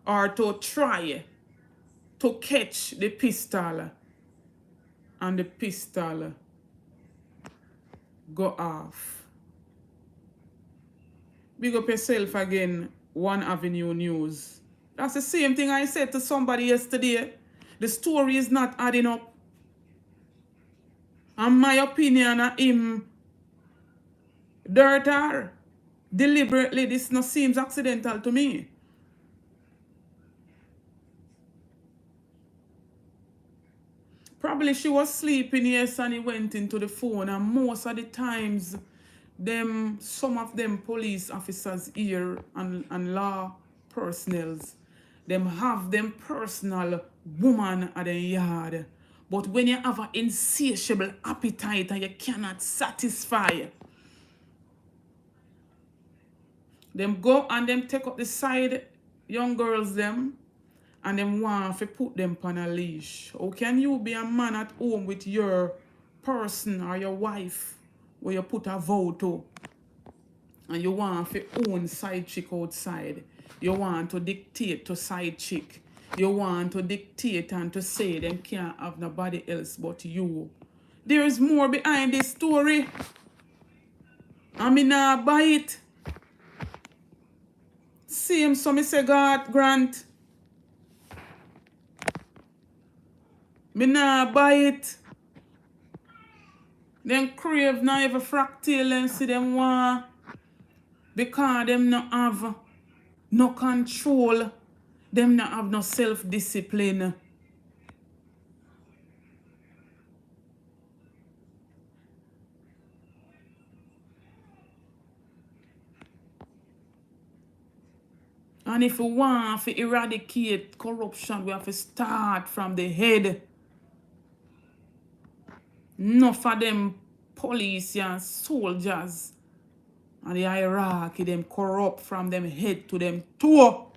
or to try to catch the pistol. And the pistol go off. Big up yourself again, One Avenue News. That's the same thing I said to somebody yesterday. The story is not adding up. And my opinion of him dirt her. Deliberately, this no seems accidental to me. Probably she was sleeping, yes, and he went into the phone. And most of the times, some of them police officers here and law personnels, them have them personal woman at the yard. But when you have an insatiable appetite and you cannot satisfy, them go and them take up the side young girls them and them want to put them on a leash. How can you be a man at home with your person or your wife where you put a vow to and you want to own side chick outside? You want to dictate to side chick. You want to dictate and to say them can't have nobody else but you. There is more behind this story. I mean, nah buy it. Same, so me say God grant. Me nah buy it. Them crave now ever fractal and see them want because them not have no control. Them not have no self-discipline. And if we want to eradicate corruption, we have to start from the head. Enough of them police and soldiers and the hierarchy, them corrupt from them head to them toe.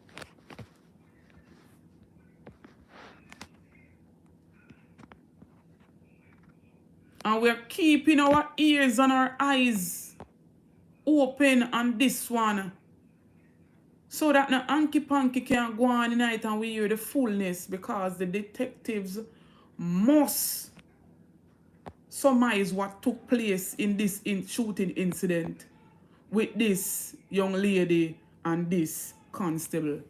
And we're keeping our ears and our eyes open on this one, so that no hanky-panky can go on tonight and we hear the fullness, because the detectives must surmise what took place in this shooting incident with this young lady and this constable.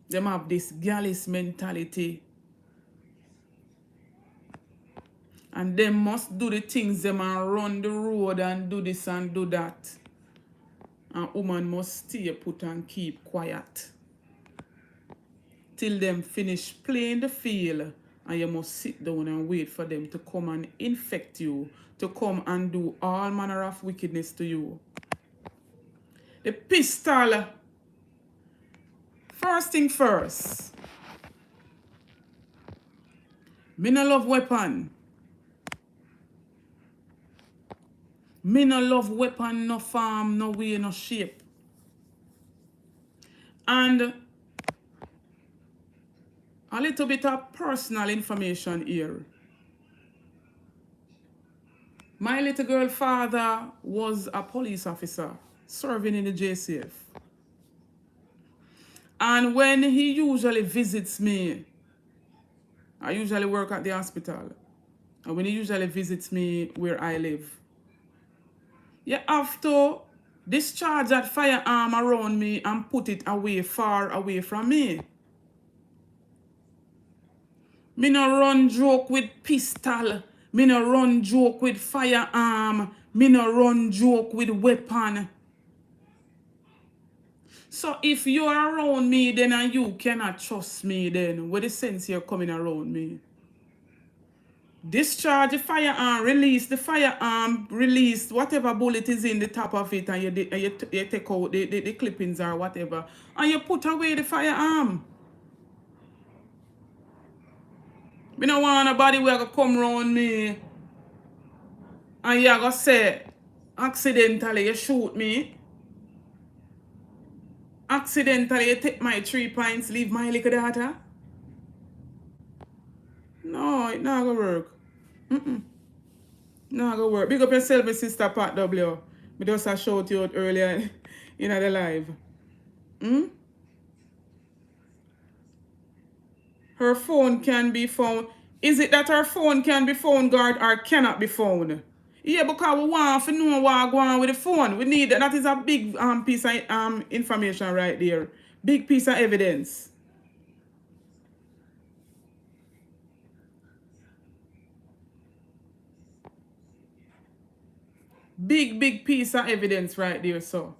Them have this gallus mentality. And they must do the things them and run the road and do this and do that. And woman must stay put and keep quiet till them finish playing the field, and you must sit down and wait for them to come and infect you, to come and do all manner of wickedness to you. The pistol. First thing first. Me no love weapon. Me no love weapon, no form, no way, no shape. And a little bit of personal information here. My little girl father was a police officer serving in the JCF. And when he usually visits me, I usually work at the hospital. And when he usually visits me where I live, you have to discharge that firearm around me and put it away, far away from me. Me no run joke with pistol. Me no run joke with firearm. Me no run joke with weapon. So if you're around me then and you cannot trust me, then what the sense you're coming around me? Discharge the firearm, release the firearm, release whatever bullet is in the top of it, and you take out the clippings or whatever, and you put away the firearm. Me no want nobody who gonna come around me and you gonna say, accidentally you shoot me. Accidentally you take my 3 pints, leave my little daughter. No, it not gonna work. Not gonna work. Big up yourself, my sister Pat W. Me just a shout you out earlier in the live. Her phone can be found. Is it that our phone can be found, guard, or cannot be found? Yeah, because we want to know what going on with the phone. We need that is a big piece of information right there. Big piece of evidence. Big piece of evidence right there, so.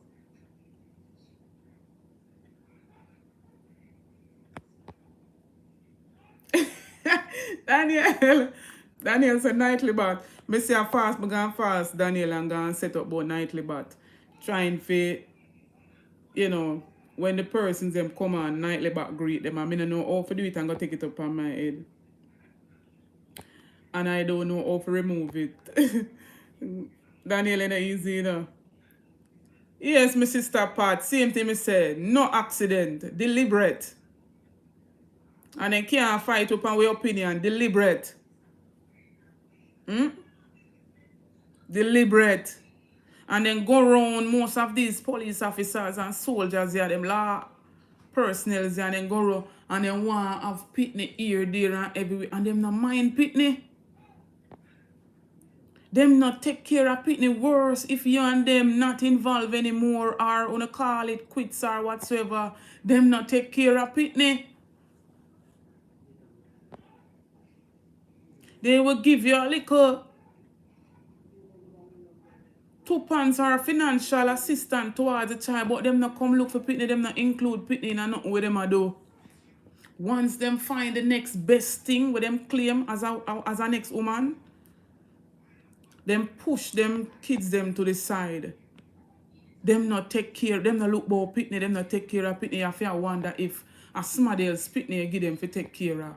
Daniel said nightly bat. Me say a fast, me gone fast, Daniel, and gone set up about nightly bat. Trying for, you know, when the persons them come on, nightly bat greet them, I don't know how to do it and go take it up on my head. And I don't know how to remove it. Daniel ain't easy, you know. Yes, my sister Pat, same thing me said. No accident, deliberate. And they can't fight up on your opinion, deliberate. Deliberate. And then go around most of these police officers and soldiers here, them law personnel, and then go around and then want to have pitney here, there, and everywhere. And them not mind pitney. Them not take care of pitney worse if you and them not involved anymore or wanna call it quits or whatsoever. Them not take care of pitney. They will give you a little £2 or financial assistance towards the child, but them not come look for pitney, them not include pitney in nothing with them a do. Once them find the next best thing with them claim as a next woman, them push them kids them to the side. Them not take care, them not look about pitney, them not take care of pitney. You have to wonder if a somebody else pitney give them to take care of.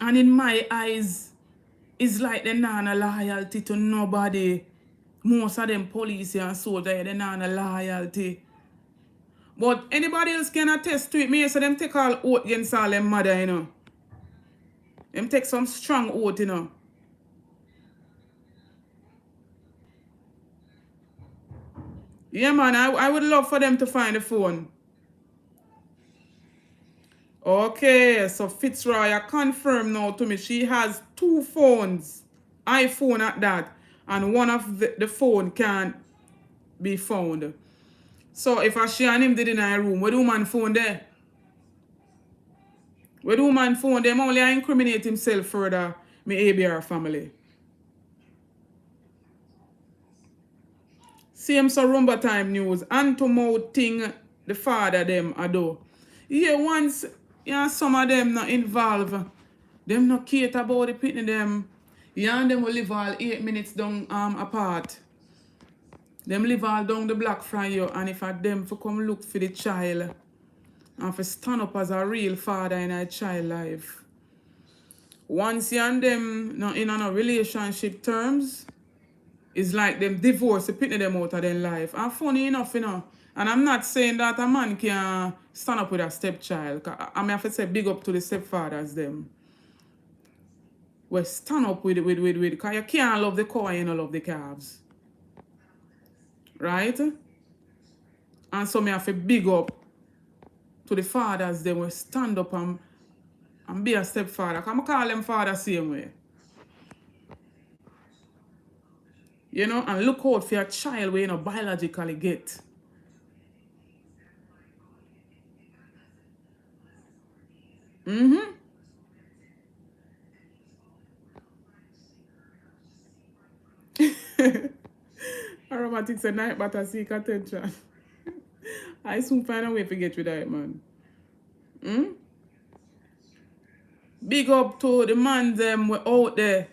And in my eyes, it's like they not a loyalty to nobody. Most of them police and soldiers, they not a loyalty. But anybody else can attest to it. Me, so them take all oath against all them mother, you know. Them take some strong oath, you know. Yeah, man, I would love for them to find the phone. Okay, so Fitzroy, confirm now to me. She has 2 phones. iPhone at that. And one of the phone can't be found. So if she and him did in a room, where the woman phone there? Where the woman phone them only incriminate himself further, my ABR family. Same so Rumba Time News. And to mouth thing the father them a do. Yeah, once some of them not involved. Them not cater about the pitney them. Yeah, and them will live all 8 minutes down apart. Them live all down the block from you, and if I them for come look for the child and for stand up as a real father in a child life. Once you and them not in a relationship terms, it's like them divorce the pitney them out of their life. And funny enough, you know, and I'm not saying that a man can stand up with a stepchild. I have to say big up to the stepfathers them. We stand up with because you can't love the cow and you don't love the calves. Right? And so me have to big up to the fathers them will stand up and be a stepfather. Because I call them father same way. You know, and look out for your child where you know biologically get. Aromatics a night but I seek attention. I soon find a way to get rid of it, man. Big up to the man them were out there.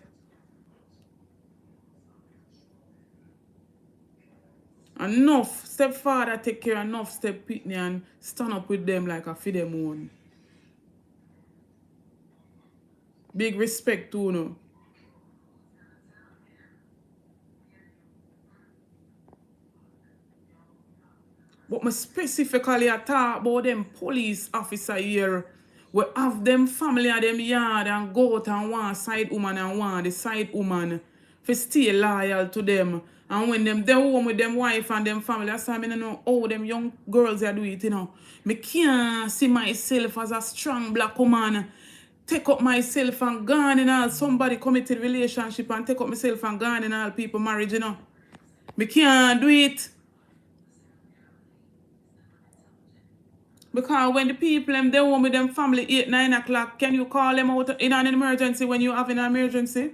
Enough stepfather take care of enough step pitney and stand up with them like a feed them own. Big respect to you know. But me specifically talk about them police officer here. We have them family of them yard and go out and one side woman and one the side woman for stay loyal to them. And when them home with them wife and them family, that's why I don't know how them young girls are doing it, you know. Me can't see myself as a strong black woman. Take up myself and gone in all somebody committed relationship and take up myself and gone in all people marriage, you know. Me can't do it. Because when the people them they home with them family 8, 9 o'clock, can you call them out in an emergency when you have an emergency?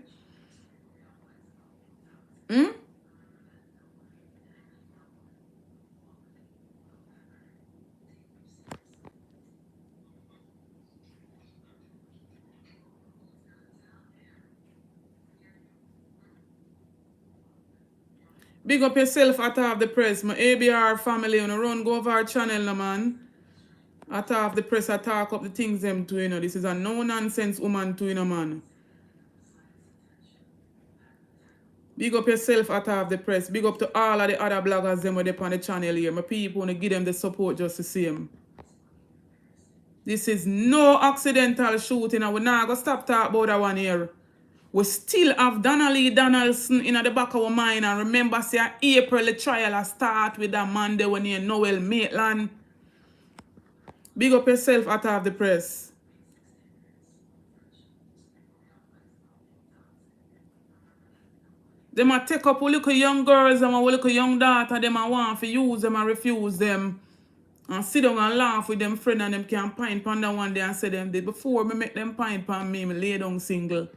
Big up yourself at half the press. My ABR family, you know, run go over our channel, no man. At half the press, I talk up the things them too, you know. This is a no-nonsense woman too, you know, man. Big up yourself at half the press. Big up to all of the other bloggers them where they on the channel here. My people want to give them the support just the same. This is no accidental shooting and we're not going to stop talking about that one here. We still have Donnelly Donaldson in the back of our mind. And remember, say April the trial start with that man there when you Noel Maitland. Big up yourself at half the press. They might take up a little young girls and a little young daughter, them and want to use them and refuse them. And sit down and laugh with them friend and them can pine pan that one day and say them did. Before me make them pine pan me lay down single.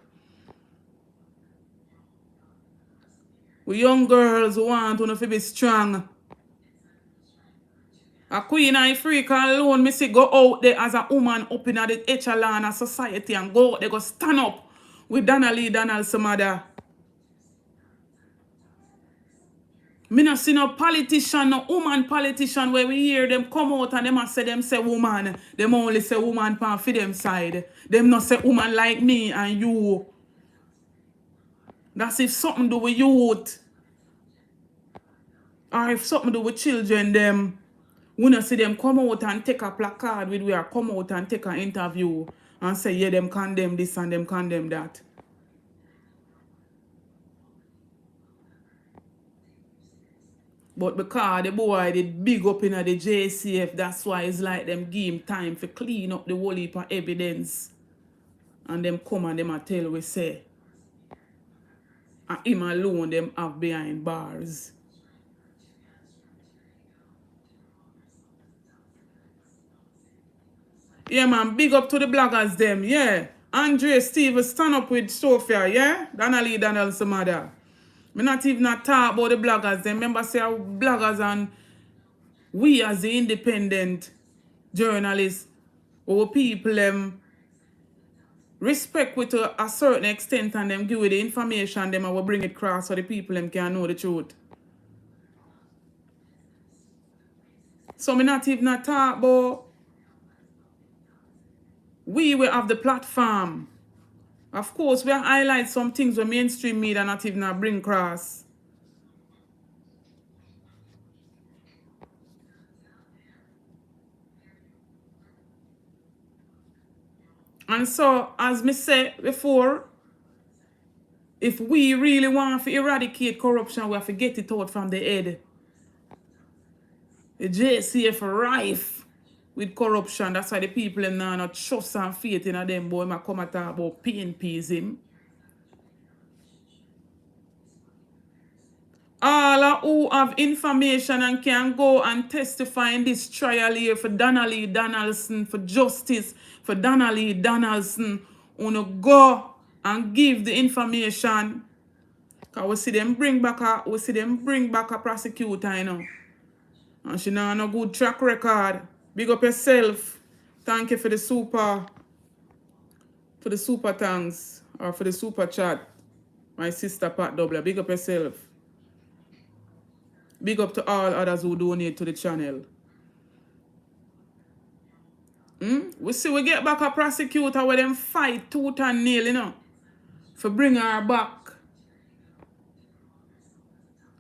We young girls who want to be strong. A queen and Africa alone, me say go out there as a woman up in the echelon of society and go out there, go stand up with Donnelly Donaldson mother. Me not see no politician, no woman politician where we hear them come out and them say woman. Them only say woman pan for them side. Them not say woman like me and you. That's if something do with youth. Or if something do with children them. We not see them come out and take a placard with we are come out and take an interview and say yeah them condemn this and them condemn that. But because the boy did big up in the JCF, that's why it's like them give him time for clean up the whole heap of evidence. And them come and them a tell we say. And him alone them have behind bars. Yeah man, big up to the bloggers them, yeah. Andre Steve stand up with Sophia, yeah? Donnelly Donaldson mother. Me not even talk about the bloggers. Them remember say bloggers and we as the independent journalists or people respect with to a certain extent and them give you the information them and will bring it across so the people them can know the truth. So me not even talk about we will have the platform. Of course, we highlight some things where mainstream media not even bring across. And so, as me said before, if we really want to eradicate corruption, we have to get it out from the head. The JCF rife with corruption. That's why the people them now not trust and faith in them boy. I come and talk about PNPism. All who have information and can go and testify in this trial here for Donnelly Donaldson, for justice, for Donnelly Donaldson, wanna go and give the information. Cause we see them bring back a prosecutor, you know. And she now no good track record. Big up yourself. Thank you for the super thanks or for the super chat. My sister Pat Doubler. Big up yourself. Big up to all others who donate to the channel. We see we get back a prosecutor where them fight tooth and nail, you know, for bring her back.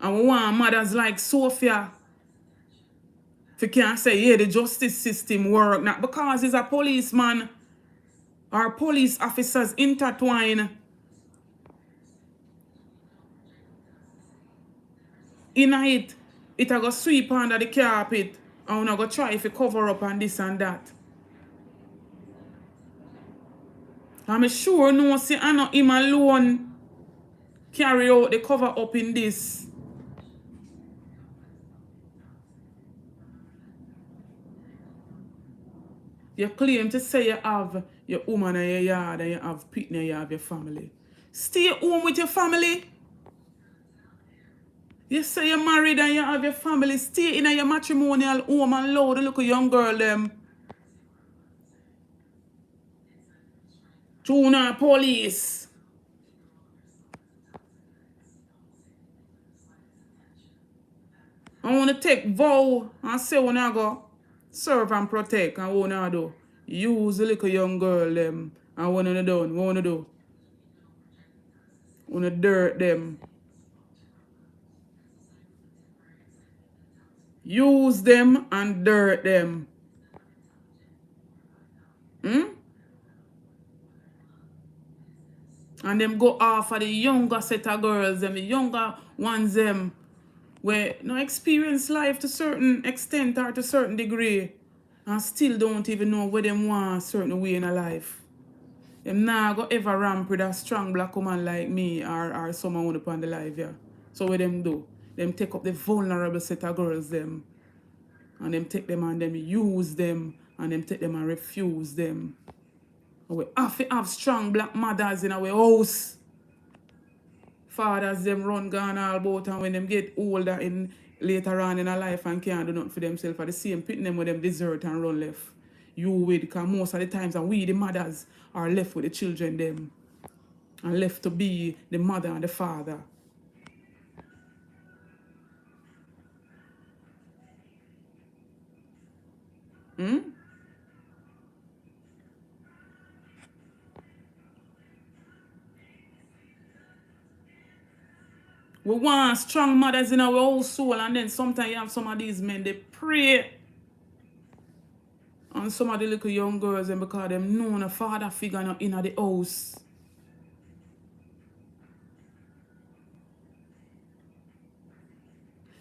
And we want mothers like Sophia to can say, yeah, the justice system work. Not because he's a policeman or police officers intertwine. in it, it a go sweep under the carpet and we go try if you cover up and this and that. I'm sure no see I know him alone carry out the cover up in this. You claim to say you have your woman in your yard and you have pit and you have your family. Stay home with your family. You say you're married and you have your family. Stay in your matrimonial home and allow the little young girl them. Tuna police. I want to take vow and say when I go serve and protect and what I do. Use the little young girl them and what I do. What I do. Want to dirt them. Use them and dirt them. And them go off of the younger set of girls, them, the younger ones, them, where no experience life to certain extent or to certain degree, and still don't even know where them want a certain way in a life. Them nah go ever ramp with a strong black woman like me or someone upon the life, yeah. So what them do? Them take up the vulnerable set of girls, them, and them take them and them use them, and them take them and refuse them. We have to have strong black mothers in our house. Fathers them run gone all about, and when them get older in later on in a life and can't do nothing for themselves, are the same pitting them with them desert and run left. You with, because most of the times and we the mothers are left with the children them. And left to be the mother and the father. We want strong mothers in our household, and then sometimes you have some of these men, they pray. And some of the little young girls, and because them know a father figure not in the house.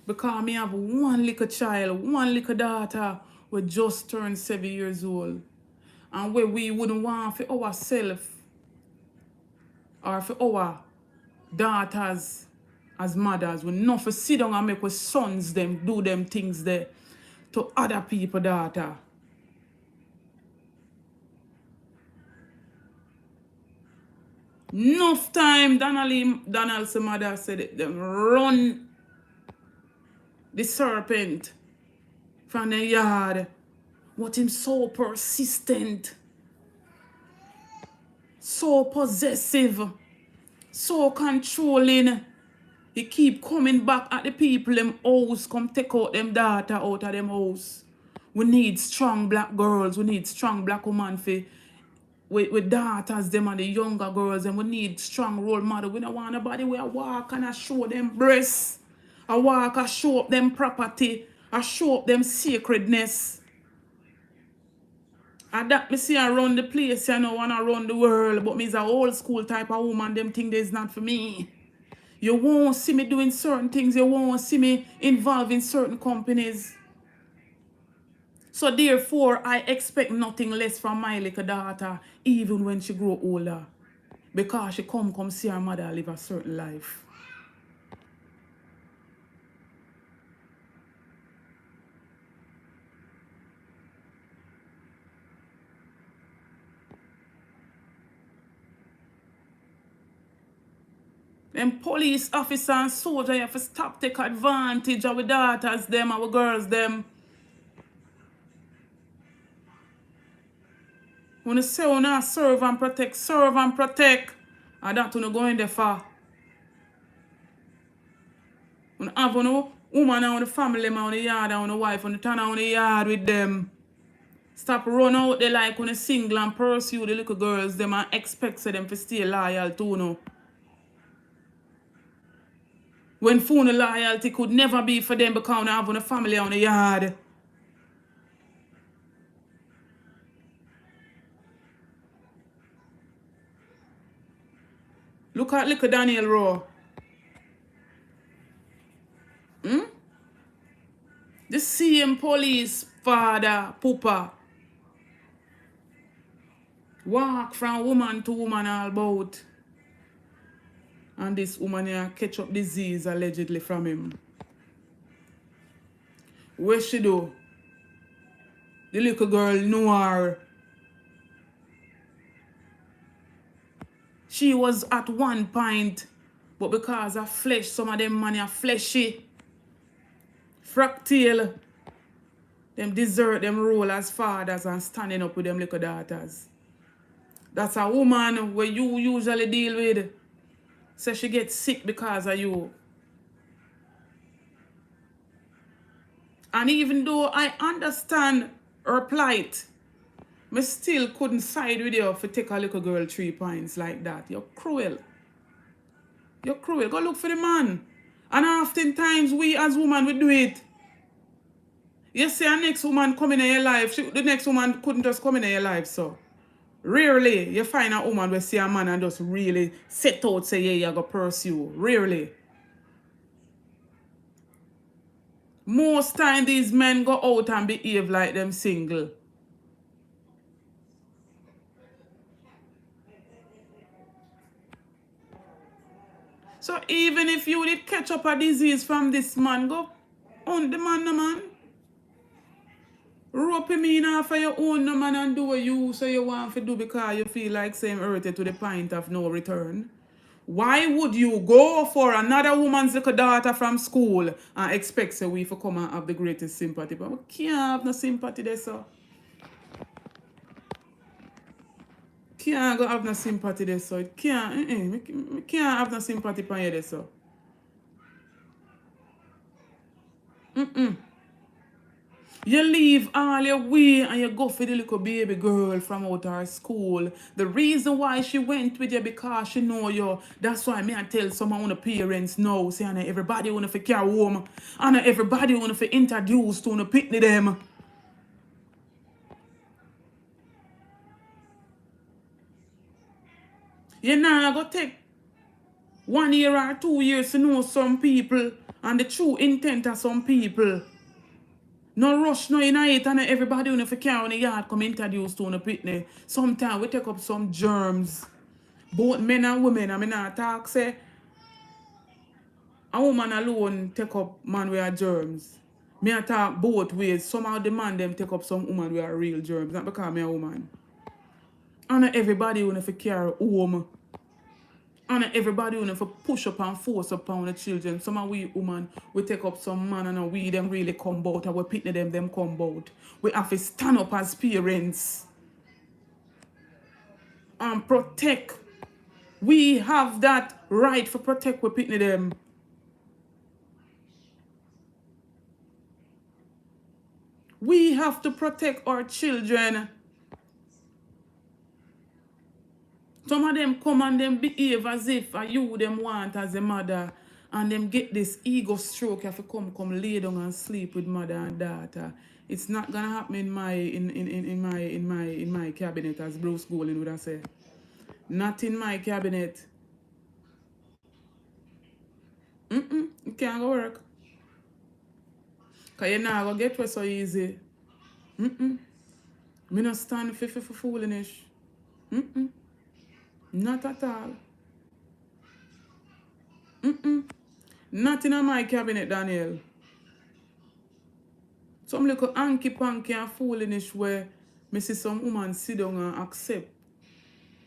Because me have one little child, one little daughter, who just turned 7 years old. And where we wouldn't want for ourselves or for our daughters as mothers, we not for sit down and make our sons them do them things there to other people daughter. Enough time Donald's mother said them run the serpent from the yard. But him so persistent, so possessive, so controlling. He keep coming back at the people them house, come take out them daughter out of them house. We need strong black girls, we need strong black women for with daughters them and the younger girls, and we need strong role model. We don't want nobody where walk and I show them breasts. I walk, I show up them property, I show up them sacredness. And that me see around the place, you know, and around the world, but me is a old school type of woman, them things is not for me. You won't see me doing certain things, you won't see me involved in certain companies. So therefore, I expect nothing less from my little daughter, even when she grow older. Because she come see her mother live a certain life. Them police officer and soldier have to stop take advantage of our daughters them, our girls them. When you say when I serve and protect, and that you go in there for. When have one woman and the family man on the yard and the wife on the turn on the yard with them. Stop run out there like when you single and pursue the little girls them and expect them to stay loyal to you. When phone loyalty could never be for them because they have a family on the yard. Look at little Daniel Rowe. The same police father, Poopa, walk from woman to woman all about. And this woman here catch up disease allegedly from him. What she do? The little girl know her. She was at one point, but because of flesh, some of them man are fleshy. Fractal. Them desert them role as fathers and standing up with them little daughters. That's a woman where you usually deal with. So she gets sick because of you. And even though I understand her plight, I still couldn't side with you for take a little girl 3 points like that. You're cruel. You're cruel. Go look for the man. And oftentimes we as women, we do it. You see a next woman coming in your life, the next woman couldn't just come in your life, so. Rarely you find a woman who see a man and just really set out say, yeah, you're going to pursue. Rarely. Most time these men go out and behave like them single. So even if you did catch up a disease from this man, go on the man, no man. Rope him in off of your own, no man, and do what you so you want to do because you feel like same earthy to the point of no return. Why would you go for another woman's little daughter from school and expect so we for come and have the greatest sympathy? But we can't have no sympathy there, so. Can't go have no sympathy there, so. It can't, we can't have no sympathy for you there, so. You leave all your way and you go for the little baby girl from out her school. The reason why she went with you because she know you. That's why me I tell some of the parents now, say everybody want to carry home. And everybody want to introduce to pitney them. You know, go take 1 year or 2 years to know some people and the true intent of some people. No rush, no in it, and everybody when you carry on the yard come introduce to the pitney. Sometimes we take up some germs. Both men and women, I mean I talk say a woman alone take up man with germs. Me I talk both ways. Some of the man them take up some woman with real germs, not because me a woman. And everybody when you carry home. And everybody when you push up and force upon the children. Some of we women, we take up some man and we them really come out and we pitney them come out. We have to stand up as parents and protect. We have that right for protect we pitney them. We have to protect our children. Some of them come and them behave as if you them want as a mother. And them get this ego stroke. You have to come lay down and sleep with mother and daughter. It's not gonna happen in my cabinet, as Bruce Golding would have said. Not in my cabinet. It can't go work. Because you're not going to get where so easy. Me not stand for foolishness. Not at all. Not in my cabinet, Daniel. Some little hanky-panky and foolishness where me see some woman sit down and accept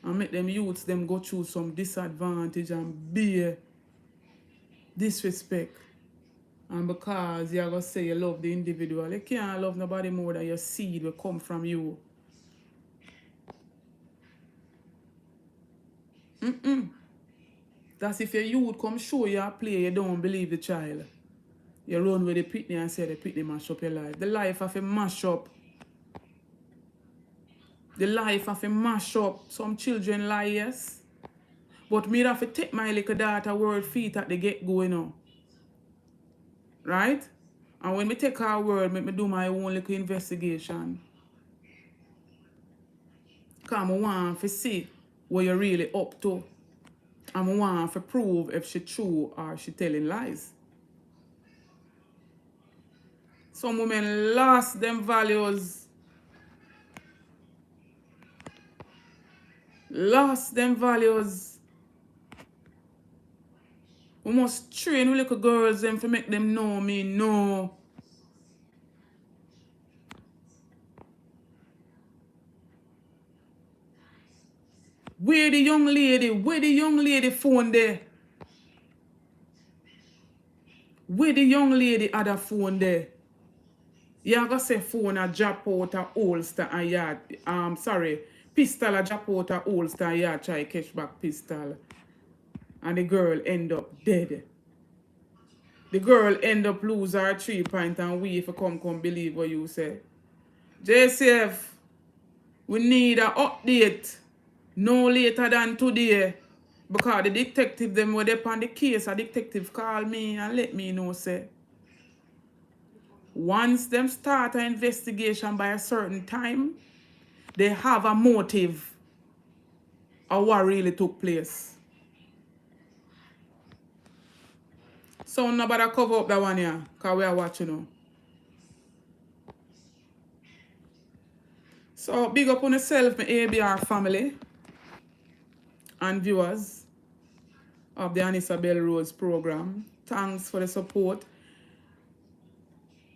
and make them youths them go through some disadvantage and bear disrespect. And because you're going to say you love the individual, you can't love nobody more than your seed will come from you. That's if your youth come show you a play, you don't believe the child. You run with the pitney and say the pitney mash up your life. The life of a mash up. The life of a mash up. Some children lie, yes. But me have to take my little daughter word feet at the get-go, you know. Right? And when me take her word, me do my own little investigation. Because I want to see what you're really up to. And I want to prove if she true or she telling lies. Some women lost them values. Lost them values. We must train little girls them to make them know me, no. Where the young lady? Where the young lady phone there? Where the young lady had a phone there? You gonna say phone a drop out a holster and yard. Pistol a drop out a holster and yard try catch back pistol. And the girl end up dead. The girl end up lose her 3 point and we if you come believe what you say. JCF, we need an update no later than today. Because the detective them were there on the case, a detective call me and let me know say. Once them start an investigation by a certain time, they have a motive of what really took place. So nobody cover up that one here, because we are watching now. So big up on yourself, my ABR family and viewers of the Anissa Bell Rose program. Thanks for the support.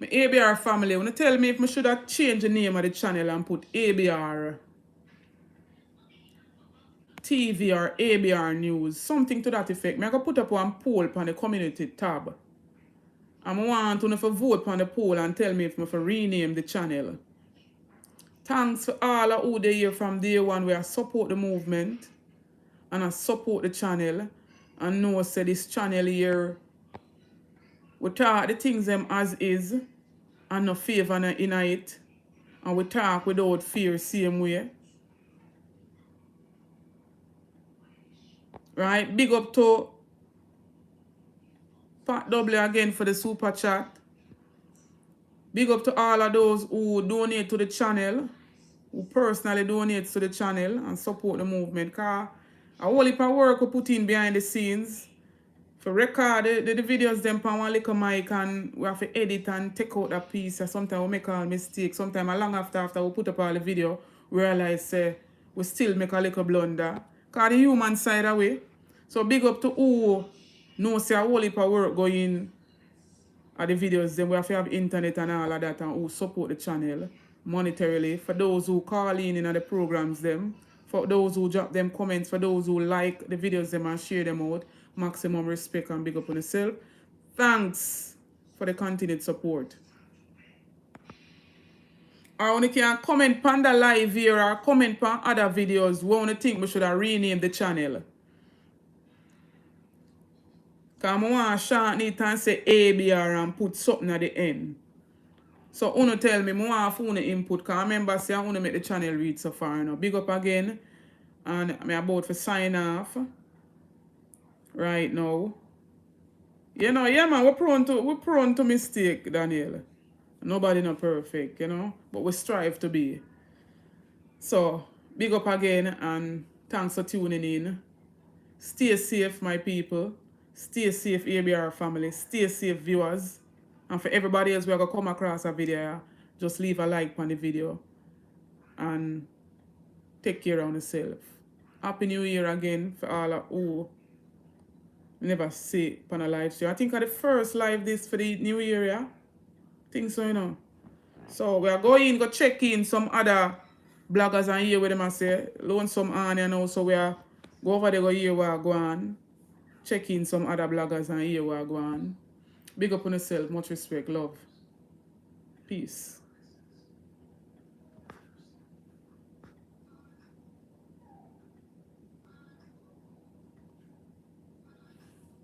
My ABR family, wanna tell me if I should have changed the name of the channel and put ABR TV or ABR News, something to that effect. I can put up one poll on the community tab. And I want to vote on the poll and tell me if I rename the channel. Thanks for all of who they hear from day one where I support the movement and I support the channel and know say this channel here we talk the things them as is and no favor in it and we talk without fear same way. Right? Big up to Pat W again for the super chat. Big up to all of those who donate to the channel, who personally donate to the channel and support the movement. Because a whole heap of work we put in behind the scenes for record the videos them on one little mic and we have to edit and take out that piece. And sometimes we make all mistakes. Sometimes long after we put up all the video, we realize we still make a little blunder. Because the human side away. So big up to who knows a whole heap of work going at the videos, then we have to have internet and all of that and who support the channel monetarily. For those who call in the programs them, for those who drop them comments, for those who like the videos them and share them out, maximum respect and big up on yourself. Thanks for the continued support. Or when you can comment on the live here or comment on other videos, we want to think we should have renamed the channel. Because I want to shorten it and say ABR and put something at the end. So, Uno tell me, I want to input. Because I remember say I want to make the channel read so far now. Big up again. And I'm about to sign off. Right now. You know, yeah man, we're prone to mistake, Daniel. Nobody not perfect, you know. But we strive to be. So, big up again and thanks for tuning in. Stay safe, my people. Stay safe, ABR family. Stay safe, viewers. And for everybody else who are going to come across a video, just leave a like on the video. And take care of yourself. Happy New Year again for all of who never see it on a live stream. I think I the first live this for the New Year, yeah? I think so, you know. So we are going go check in some other bloggers and hear what them say. Loan some on you know, so we are go over there go hear what go on. Check in some other bloggers and hear what go on. Big up on yourself, much respect, love. Peace.